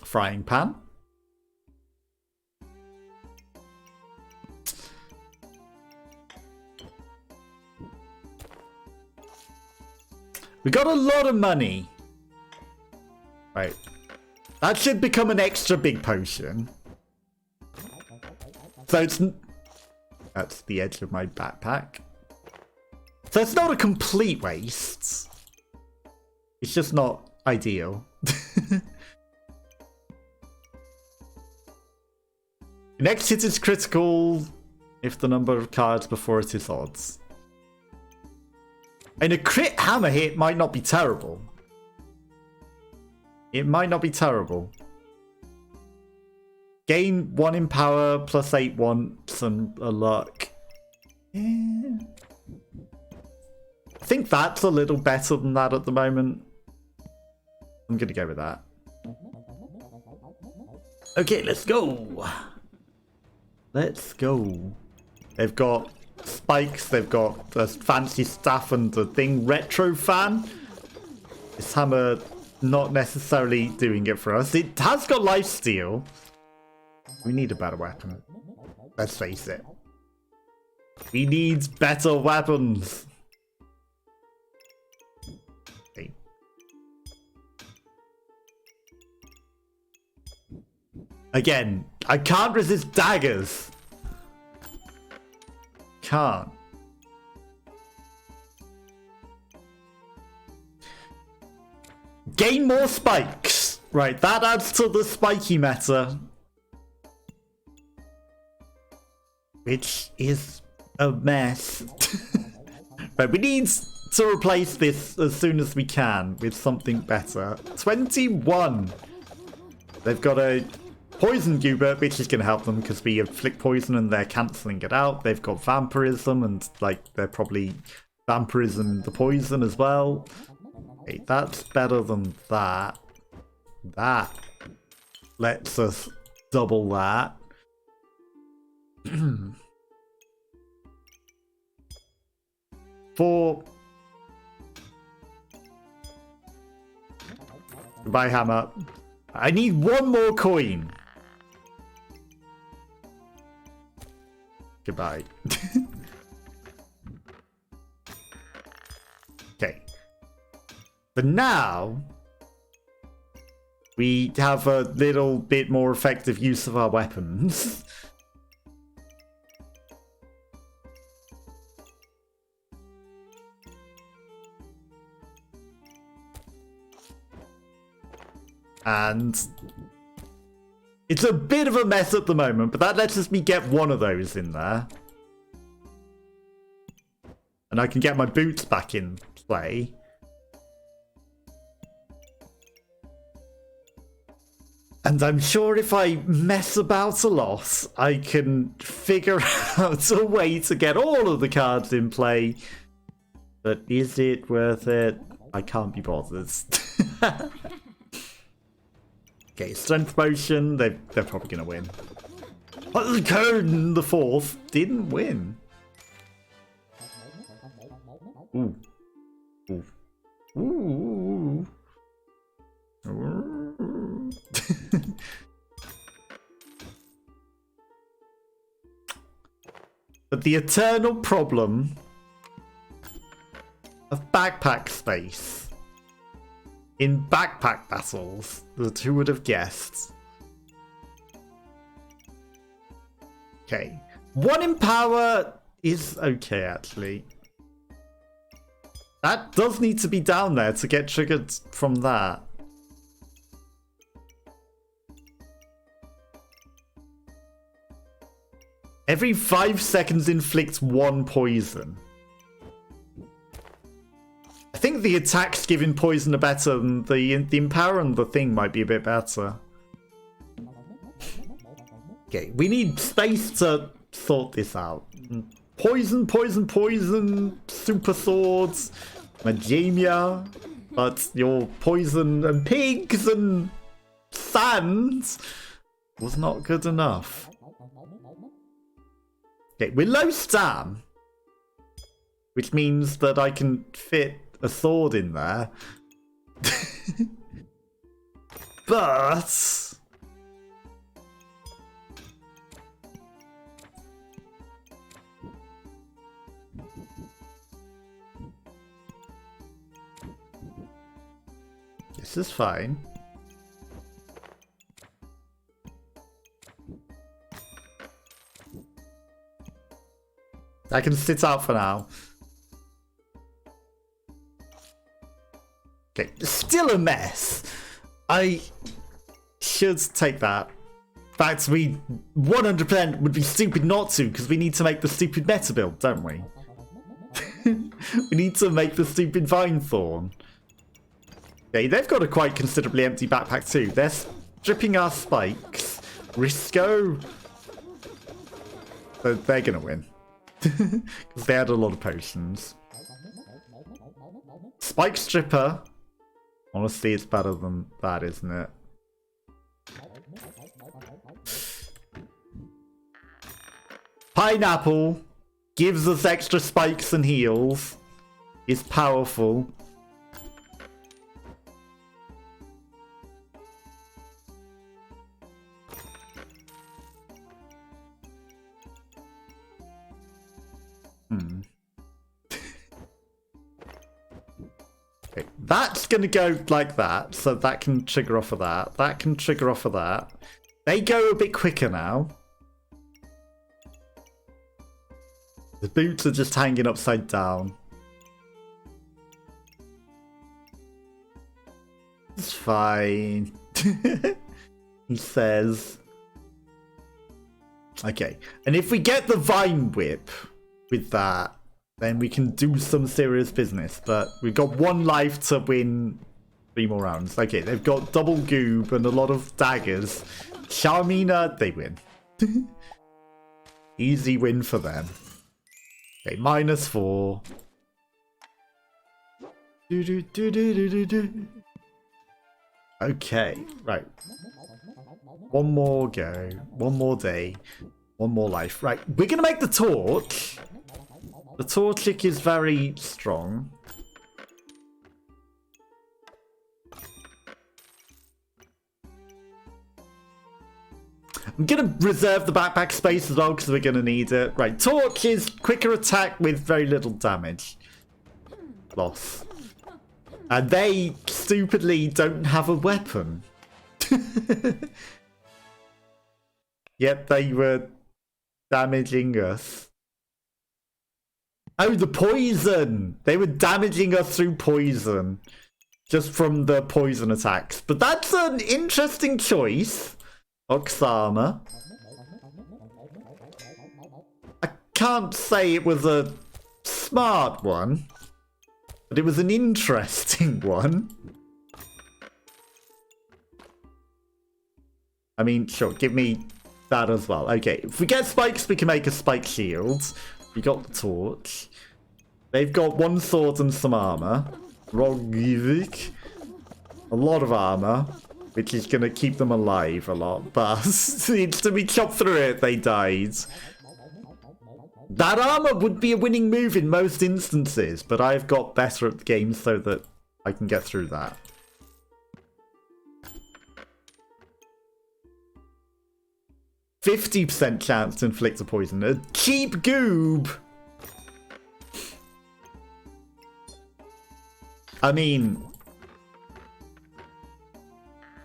Frying pan. We got a lot of money. Right. That should become an extra big potion. So it's... That's the edge of my backpack. So it's not a complete waste. It's just not ideal. Next hit is critical if the number of cards before it is odds. And a crit hammer hit might not be terrible. It might not be terrible. Gain 1 in power, +8 once, and a luck. Yeah. I think that's a little better than that at the moment. I'm going to go with that. Okay, let's go. Let's go. They've got spikes, they've got a fancy staff and the thing, retro fan. This hammer not necessarily doing it for us. It has got lifesteal. We need a better weapon. Let's face it. We need better weapons. Okay. Again, I can't resist daggers. Can't. Gain more spikes. Right, that adds to the spiky meta. Which is a mess. But we need to replace this as soon as we can with something better. 21. They've got a poison goober, which is going to help them because we inflict poison and they're cancelling it out. They've got vampirism and like they're probably vampirism the poison as well. Okay, that's better than that. That lets us double that. For goodbye, hammer. I need one more coin. Goodbye. Okay. But now we have a little bit more effective use of our weapons. And it's a bit of a mess at the moment, but that lets me get one of those in there. And I can get my boots back in play. And I'm sure if I mess about a lot, I can figure out a way to get all of the cards in play. But is it worth it? I can't be bothered. Okay, strength potion, they're probably going to win. But the Conan the Fourth didn't win. Ooh. Ooh. Ooh. But the eternal problem of backpack space. In backpack battles, that who would have guessed? Okay. 1 in power is okay, actually. That does need to be down there to get triggered from that. Every 5 seconds inflicts 1 poison. I think the attacks giving poison are better than the empower and the thing might be a bit better. Okay, we need space to sort this out. Poison, poison, poison, super swords, Magemia, but your poison and pigs and sand was not good enough. Okay, we're low stam, which means that I can fit a sword in there. But this is fine. I can sit out for now. Okay, still a mess. I should take that. In fact, we 100% would be stupid not to, because we need to make the stupid meta build, don't we? We need to make the stupid Vine Thorn. Okay, they've got a quite considerably empty backpack too. They're stripping our spikes. Risco. So they're going to win. Because they had a lot of potions. Spike Stripper. Honestly, it's better than that, isn't it? Pineapple gives us extra spikes and heals. Is powerful. Okay, that's going to go like that, so that can trigger off of that. That can trigger off of that. They go a bit quicker now. The boots are just hanging upside down. It's fine. He says. Okay, and if we get the Vine Whip with that, then we can do some serious business. But we've got 1 life to win 3 more rounds. Okay, they've got double goob and a lot of daggers. Charmina, they win. Easy win for them. Okay, -4. Okay, right. 1 more go. 1 more day. 1 more life. Right, we're going to make the torch. The torchic is very strong. I'm going to reserve the backpack space as well because we're going to need it. Right, torch is quicker attack with very little damage. Loss. And they stupidly don't have a weapon. Yet they were damaging us. Oh, the poison! They were damaging us through poison. Just from the poison attacks. But that's an interesting choice. Oksama. I can't say it was a smart one. But it was an interesting one. I mean, sure, give me that as well. Okay, if we get spikes, we can make a spike shield. We got the torch. They've got 1 sword and some armor. Rogivik. A lot of armor, which is going to keep them alive a lot. But to be chopped through it, they died. That armor would be a winning move in most instances, but I've got better at the game so that I can get through that. %50 chance to inflict a poison. A cheap goob! I mean...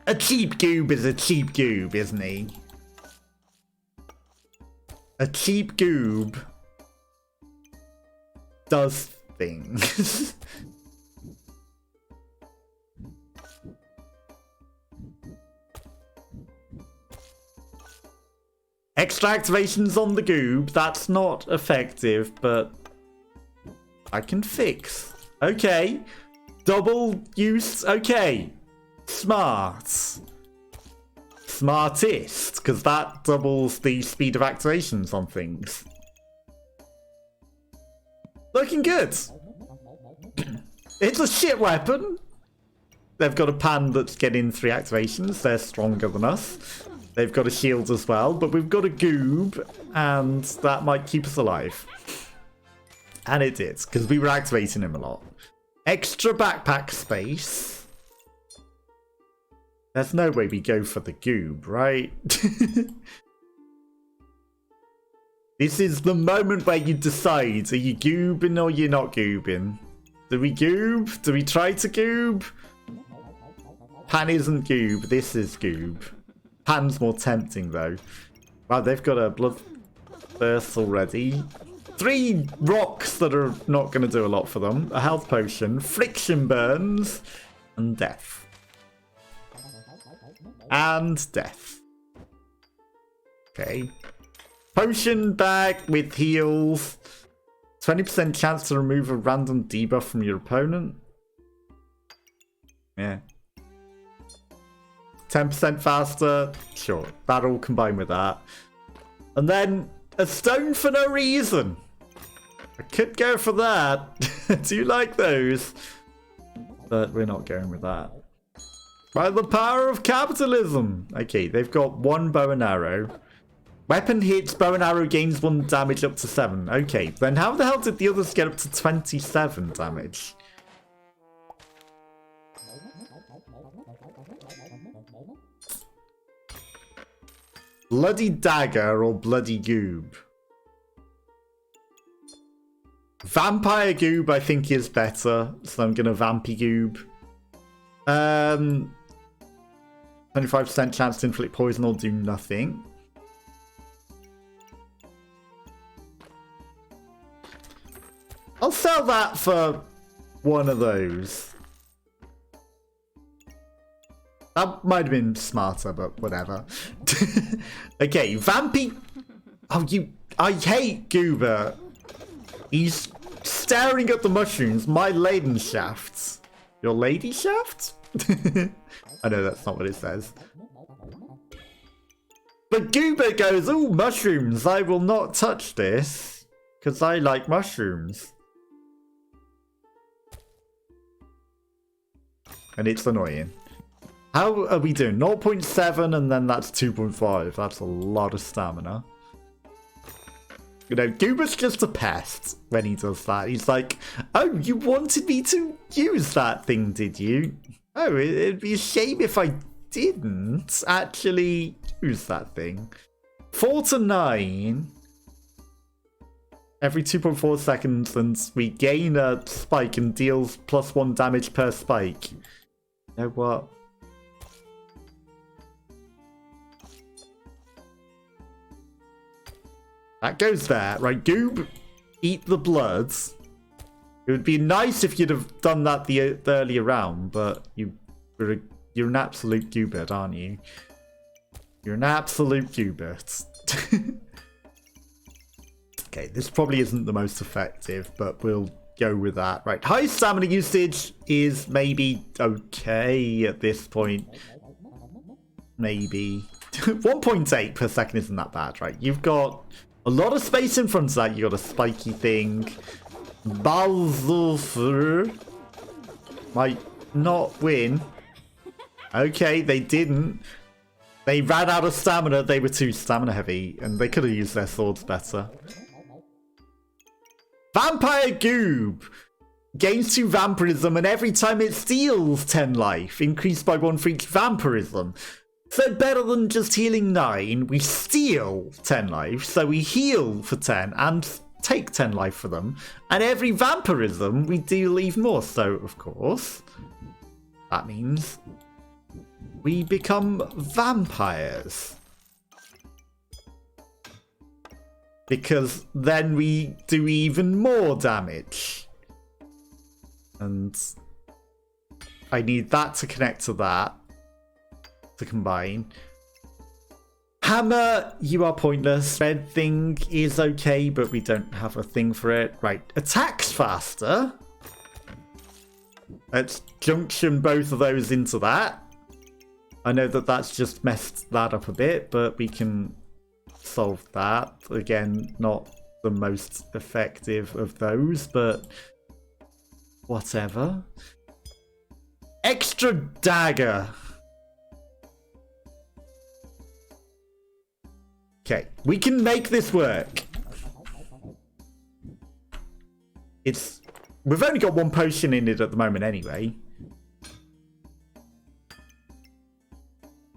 a cheap goob is a cheap goob, isn't he? A cheap goob does things. Extra activations on the goob. That's not effective, but I can fix. Okay. Double use. Okay. Smart. Smartest, because that doubles the speed of activations on things. Looking good. It's a shit weapon. They've got a pan that's getting 3 activations. They're stronger than us. They've got a shield as well, but we've got a goob, and that might keep us alive. And it did, because we were activating him a lot. Extra backpack space. There's no way we go for the goob, right? This is the moment where you decide, are you goobing or you're not goobing? Do we goob? Do we try to goob? Pan isn't goob, this is goob. Pan's more tempting though. Wow, they've got a bloodthirst already. 3 rocks that are not going to do a lot for them. A health potion, friction burns, and death. And death. Okay. Potion bag with heals. 20% chance to remove a random debuff from your opponent. Yeah. 10% faster. Sure. That'll combine with that. And then a stone for no reason. I could go for that. I do like those. But we're not going with that. By the power of capitalism. Okay, they've got 1 bow and arrow. Weapon hits, bow and arrow gains 1 damage up to 7. Okay, then how the hell did the others get up to 27 damage? Bloody dagger or bloody goob? Vampire goob I think is better, so I'm gonna vampy goob. 25% chance to inflict poison or do nothing. I'll sell that for 1 of those. That might have been smarter, but whatever. Okay, Vampy. Oh, I hate Goober. He's staring at the mushrooms. My laden shafts. Your lady shaft? I know that's not what it says. But Goober goes, "Oh, mushrooms. I will not touch this. Because I like mushrooms." And it's annoying. How are we doing? 0.7 and then that's 2.5. That's a lot of stamina. You know, Goober's just a pest when he does that. He's like, "Oh, you wanted me to use that thing, did you? Oh, it'd be a shame if I didn't actually use that thing." 4 to 9. Every 2.4 seconds, and we gain a spike and deals +1 damage per spike. You know what? That goes there, right? Goob, eat the blood. It would be nice if you'd have done that the earlier round, but you're an absolute goobert, aren't you? You're an absolute goobert. Okay, this probably isn't the most effective, but we'll go with that. Right, high stamina usage is maybe okay at this point. Maybe. 1.8 per second isn't that bad, right? You've got a lot of space in front of that. You got a spiky thing. Balzulfer might not win. Okay, they didn't. They ran out of stamina. They were too stamina heavy, and they could have used their swords better. Vampire Goob gains 2 vampirism, and every time it steals 10 life, increased by 1 for each vampirism. So better than just healing 9, we steal 10 life, so we heal for 10 and take 10 life for them. And every vampirism, we deal even more. So, of course, that means we become vampires. Because then we do even more damage. And I need that to connect to that. To combine. Hammer, you are pointless. Red thing is okay, but we don't have a thing for it. Right, attacks faster. Let's junction both of those into that. I know that that's just messed that up a bit, but we can solve that. Again, not the most effective of those, but whatever. Extra dagger. Okay, we can make this work. We've only got 1 potion in it at the moment anyway.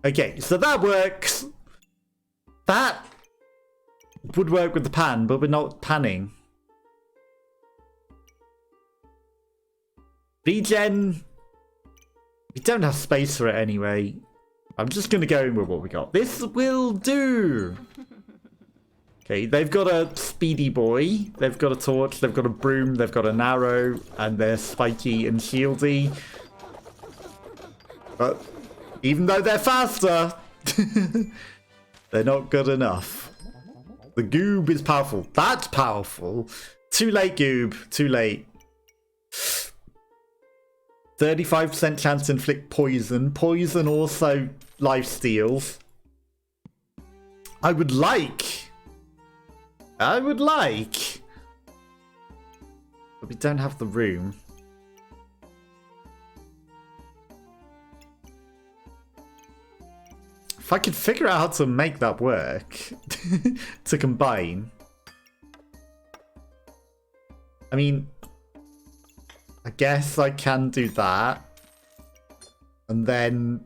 Okay, so that works. That would work with the pan, but we're not panning. Regen. We don't have space for it anyway. I'm just going to go in with what we got. This will do. Okay, they've got a speedy boy. They've got a torch. They've got a broom. They've got an arrow. And they're spiky and shieldy. But even though they're faster, they're not good enough. The goob is powerful. That's powerful. Too late, goob. Too late. 35% chance to inflict poison. Poison also life steals. I would like. But we don't have the room. If I could figure out how to make that work to combine. I mean, I guess I can do that. And then,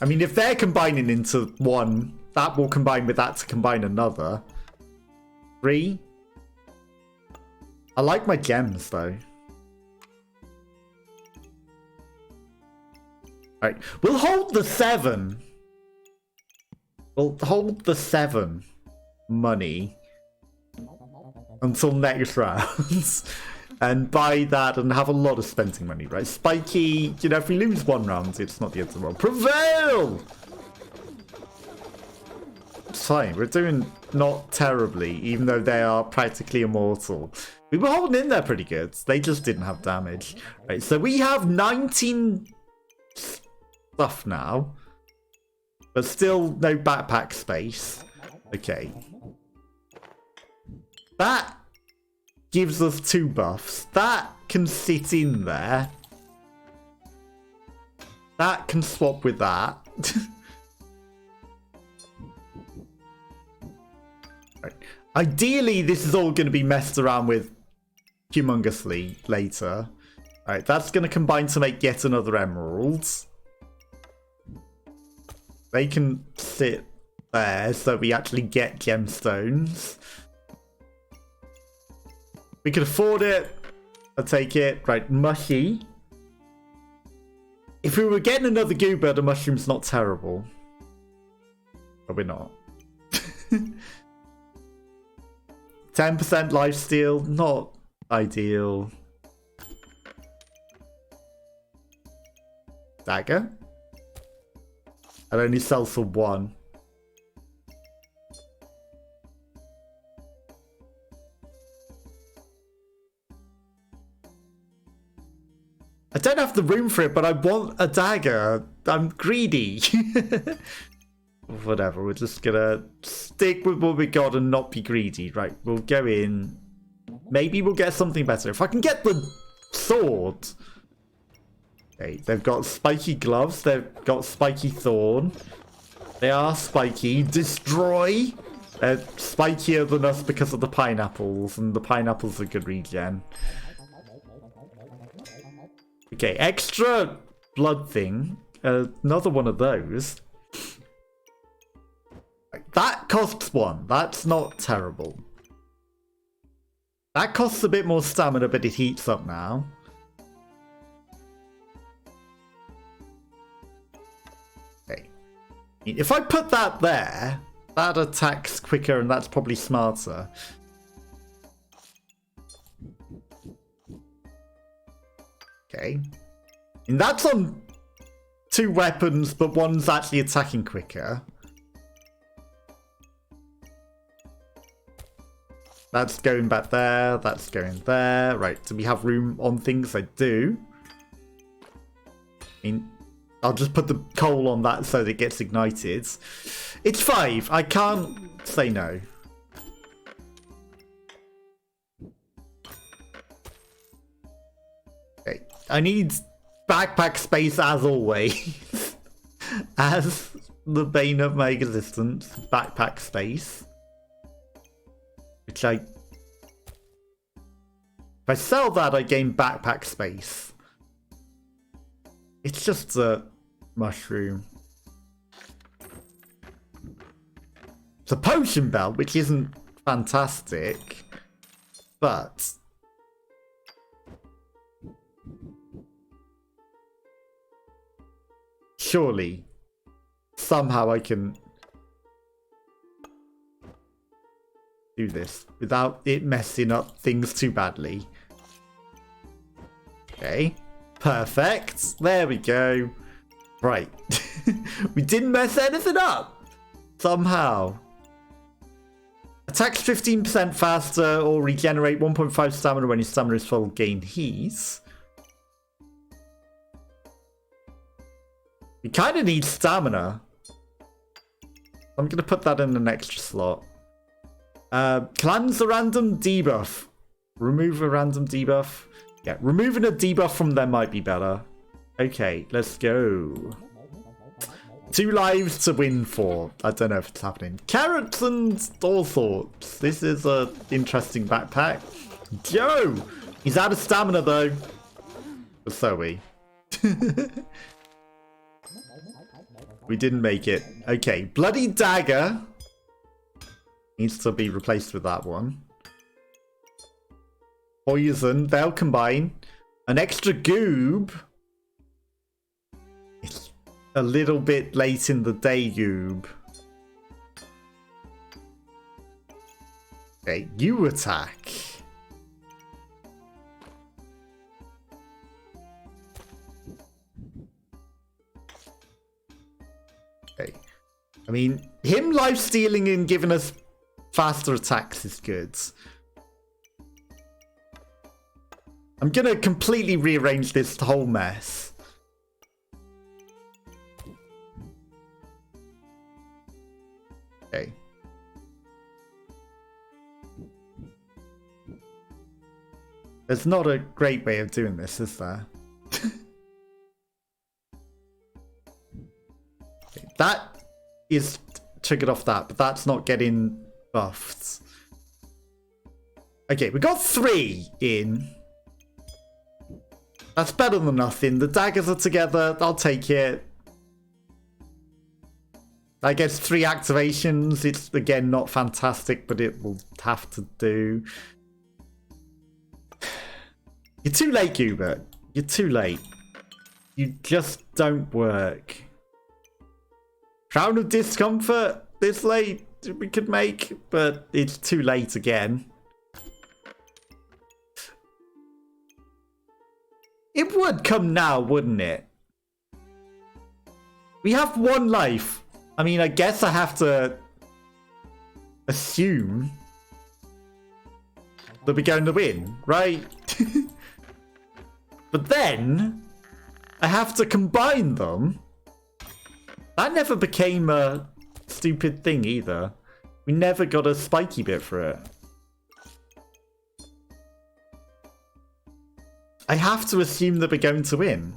I mean, if they're combining into one, that will combine with that to combine another. 3. I like my gems though. Alright, we'll hold the 7. We'll hold the 7 money until next round. And buy that and have a lot of spending money, right? Spiky, you know, if we lose 1 round, it's not the end of the world. Prevail! It's fine, we're doing not terribly, even though they are practically immortal. We were holding in there pretty good. They just didn't have damage. Right, so we have 19 stuff now. But still no backpack space. Okay. That gives us 2 buffs. That can sit in there. That can swap with that. Right. Ideally, this is all going to be messed around with humongously later. Alright, that's going to combine to make yet another emerald. They can sit there so we actually get gemstones. We can afford it. I'll take it. Right, mushy. If we were getting another goober, the mushroom's not terrible. But we're not. 10% lifesteal, not ideal. Dagger? It only sells for 1. I don't have the room for it, but I want a dagger. I'm greedy. Whatever, we're just gonna stick with what we got and not be greedy. Right, we'll go in. Maybe we'll get something better. If I can get the sword. Okay, they've got spiky gloves. They've got spiky thorn. They are spiky. Destroy. They're spikier than us because of the pineapples, and the pineapples are good regen. Okay, extra blood thing. Another one of those. That costs 1. That's not terrible. That costs a bit more stamina, but it heats up now. Okay. If I put that there, that attacks quicker and that's probably smarter. Okay. And that's on 2 weapons, but one's actually attacking quicker. That's going back there. That's going there. Right. Do we have room on things? I do. I mean, I'll just put the coal on that so that it gets ignited. It's 5. I can't say no. Okay. I need backpack space as always. As the bane of my existence. Backpack space. Which if I sell that, I gain backpack space. It's just a mushroom. It's a potion belt, which isn't fantastic, but surely somehow I can do this without it messing up things too badly. Okay, perfect. There we go. Right. We didn't mess anything up somehow. Attacks 15% faster or regenerate 1.5 stamina when your stamina is full, gain heat. We kind of need stamina. I'm going to put that in an extra slot. Cleanse a random debuff. Remove a random debuff. Yeah, removing a debuff from them might be better. Okay, let's go. 2 lives to win for. I don't know if it's happening. Carrots and all sorts. This is a interesting backpack. Joe! He's out of stamina though. But so are we. We didn't make it. Okay, bloody dagger. Needs to be replaced with that one. Poison, they'll combine. An extra goob. It's a little bit late in the day, goob. Okay, you attack. Okay. I mean, him life-stealing and giving us faster attacks is good. I'm gonna completely rearrange this whole mess. Okay. There's not a great way of doing this, is there? Okay, that is triggered off that, but that's not getting buffed. Okay, we got 3 in. That's better than nothing. The daggers are together. I'll take it. I guess 3 activations. It's, again, not fantastic, but it will have to do. You're too late, Gubert. You're too late. You just don't work. Crown of Discomfort this late we could make, but it's too late again. It would come now, wouldn't it? We have 1 life. I mean, I guess I have to assume that we're going to win, right? But then I have to combine them. That never became a stupid thing either. We never got a spiky bit for it. I have to assume that we're going to win.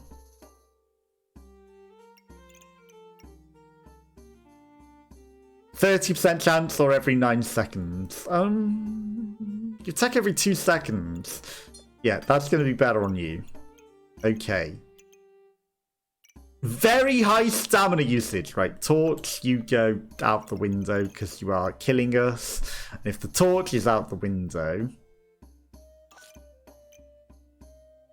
%30 chance or every 9 seconds. You attack every 2 seconds. Yeah, that's going to be better on you. Okay. Very high stamina usage, right? Torch, you go out the window because you are killing us. And if the torch is out the window,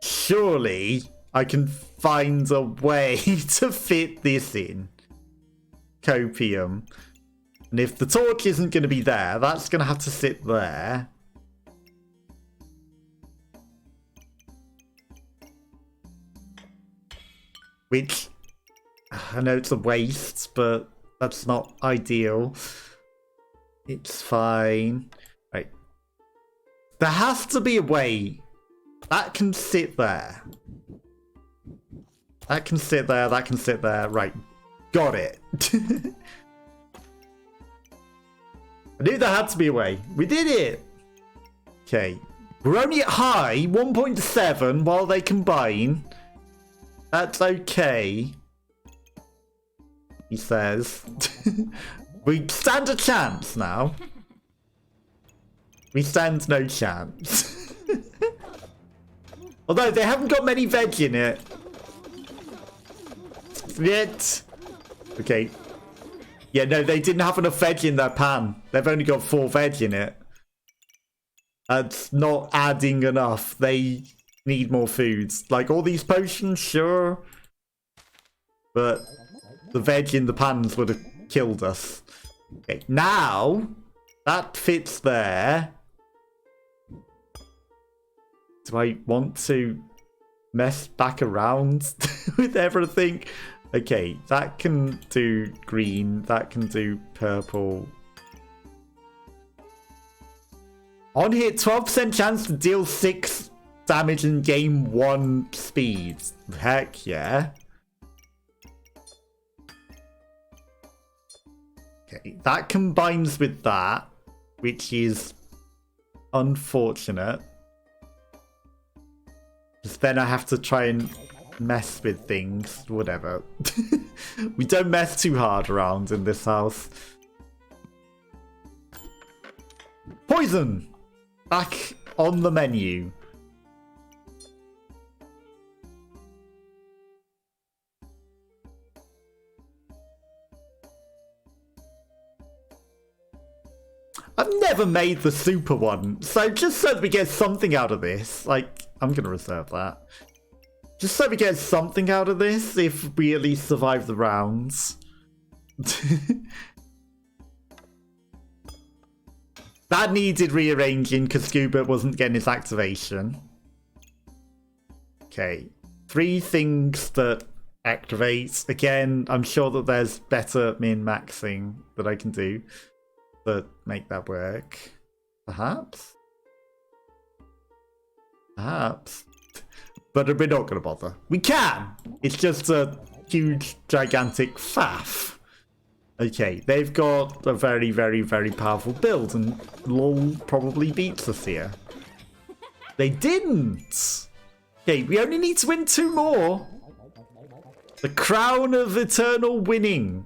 surely I can find a way to fit this in. Copium. And if the torch isn't going to be there, that's going to have to sit there. Which, I know it's a waste, but that's not ideal. It's fine. Right. There has to be a way. That can sit there. That can sit there, that can sit there. Right. Got it. I knew there had to be a way. We did it! Okay. We're only at high, 1.7 while they combine. That's okay. He says. We stand a chance now. We stand no chance. Although they haven't got many veg in it. Yet. Okay. Yeah, no, they didn't have enough veg in their pan. They've only got 4 veg in it. That's not adding enough. They need more foods. Like, all these potions, sure. But the veg in the pans would have killed us. Okay, now, that fits there. Do I want to mess back around with everything? Okay, that can do green. That can do purple. On hit, 12% chance to deal 6 damage and gain 1 speed. Heck yeah. Okay, that combines with that, which is unfortunate. Because then I have to try and mess with things. Whatever. We don't mess too hard around in this house. Poison! Back on the menu. I've never made the super one, so just so that we get something out of this, like, I'm gonna reserve that. Just so we get something out of this, if we at least survive the rounds. That needed rearranging because Scuba wasn't getting his activation. Okay, 3 things that activate. Again, I'm sure that there's better min-maxing that I can do to make that work. Perhaps? Perhaps. But we're not going to bother. We can. It's just a huge, gigantic faff. Okay, they've got a very, very, very powerful build, and LOL probably beats us here. They didn't. Okay, we only need to win 2 more. The crown of eternal winning.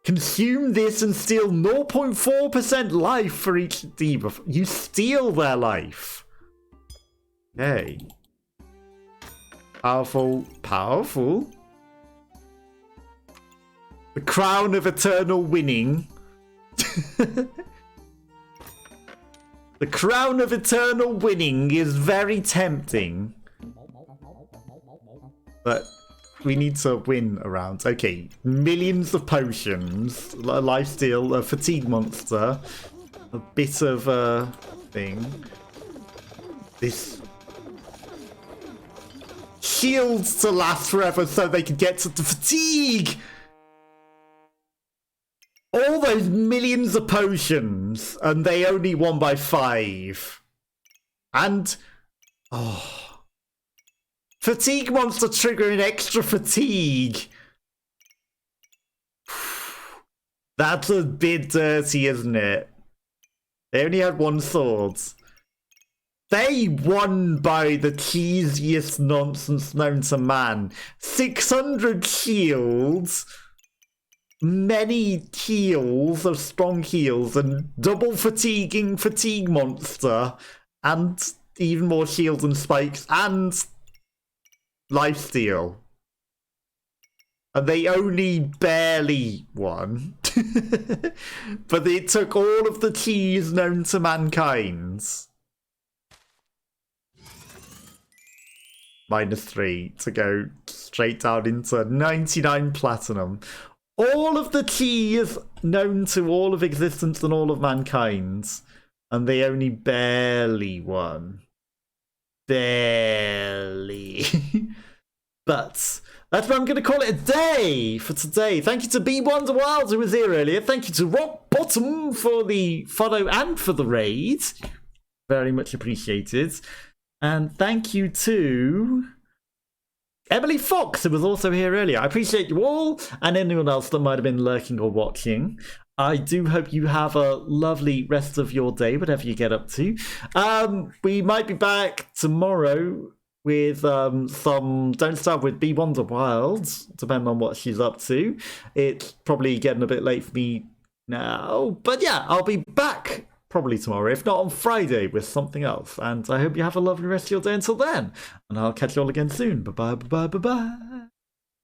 Consume this and steal 0.4% life for each debuff. You steal their life. Okay. Powerful, powerful. The crown of eternal winning. The crown of eternal winning is very tempting. But we need to win a round. Okay, millions of potions, a lifesteal, a fatigue monster, a bit of a thing. This shields to last forever so they can get to the fatigue. All those millions of potions, and they only won by 5. And fatigue monster triggering extra fatigue. That's a bit dirty, isn't it? They only had 1 sword. They won by the cheesiest nonsense known to man. 600 shields, many heals of strong heals, and double fatiguing fatigue monster, and even more shields and spikes, and lifesteal. And they only barely won. But it took all of the cheese known to mankind. -3 to go straight down into 99 platinum. All of the keys known to all of existence and all of mankind. And they only barely won. Barely. But that's where I'm going to call it a day for today. Thank you to B1Wild who was here earlier. Thank you to Rock Bottom for the follow and for the raid. Very much appreciated. And thank you to Emily Fox, who was also here earlier. I appreciate you all, and anyone else that might have been lurking or watching. I do hope you have a lovely rest of your day, whatever you get up to. We might be back tomorrow with some Don't Start with B1Wild, depending on what she's up to. It's probably getting a bit late for me now, but yeah, I'll be back probably tomorrow, if not on Friday, with something else. And I hope you have a lovely rest of your day until then. And I'll catch you all again soon. Bye-bye, bye-bye, bye-bye.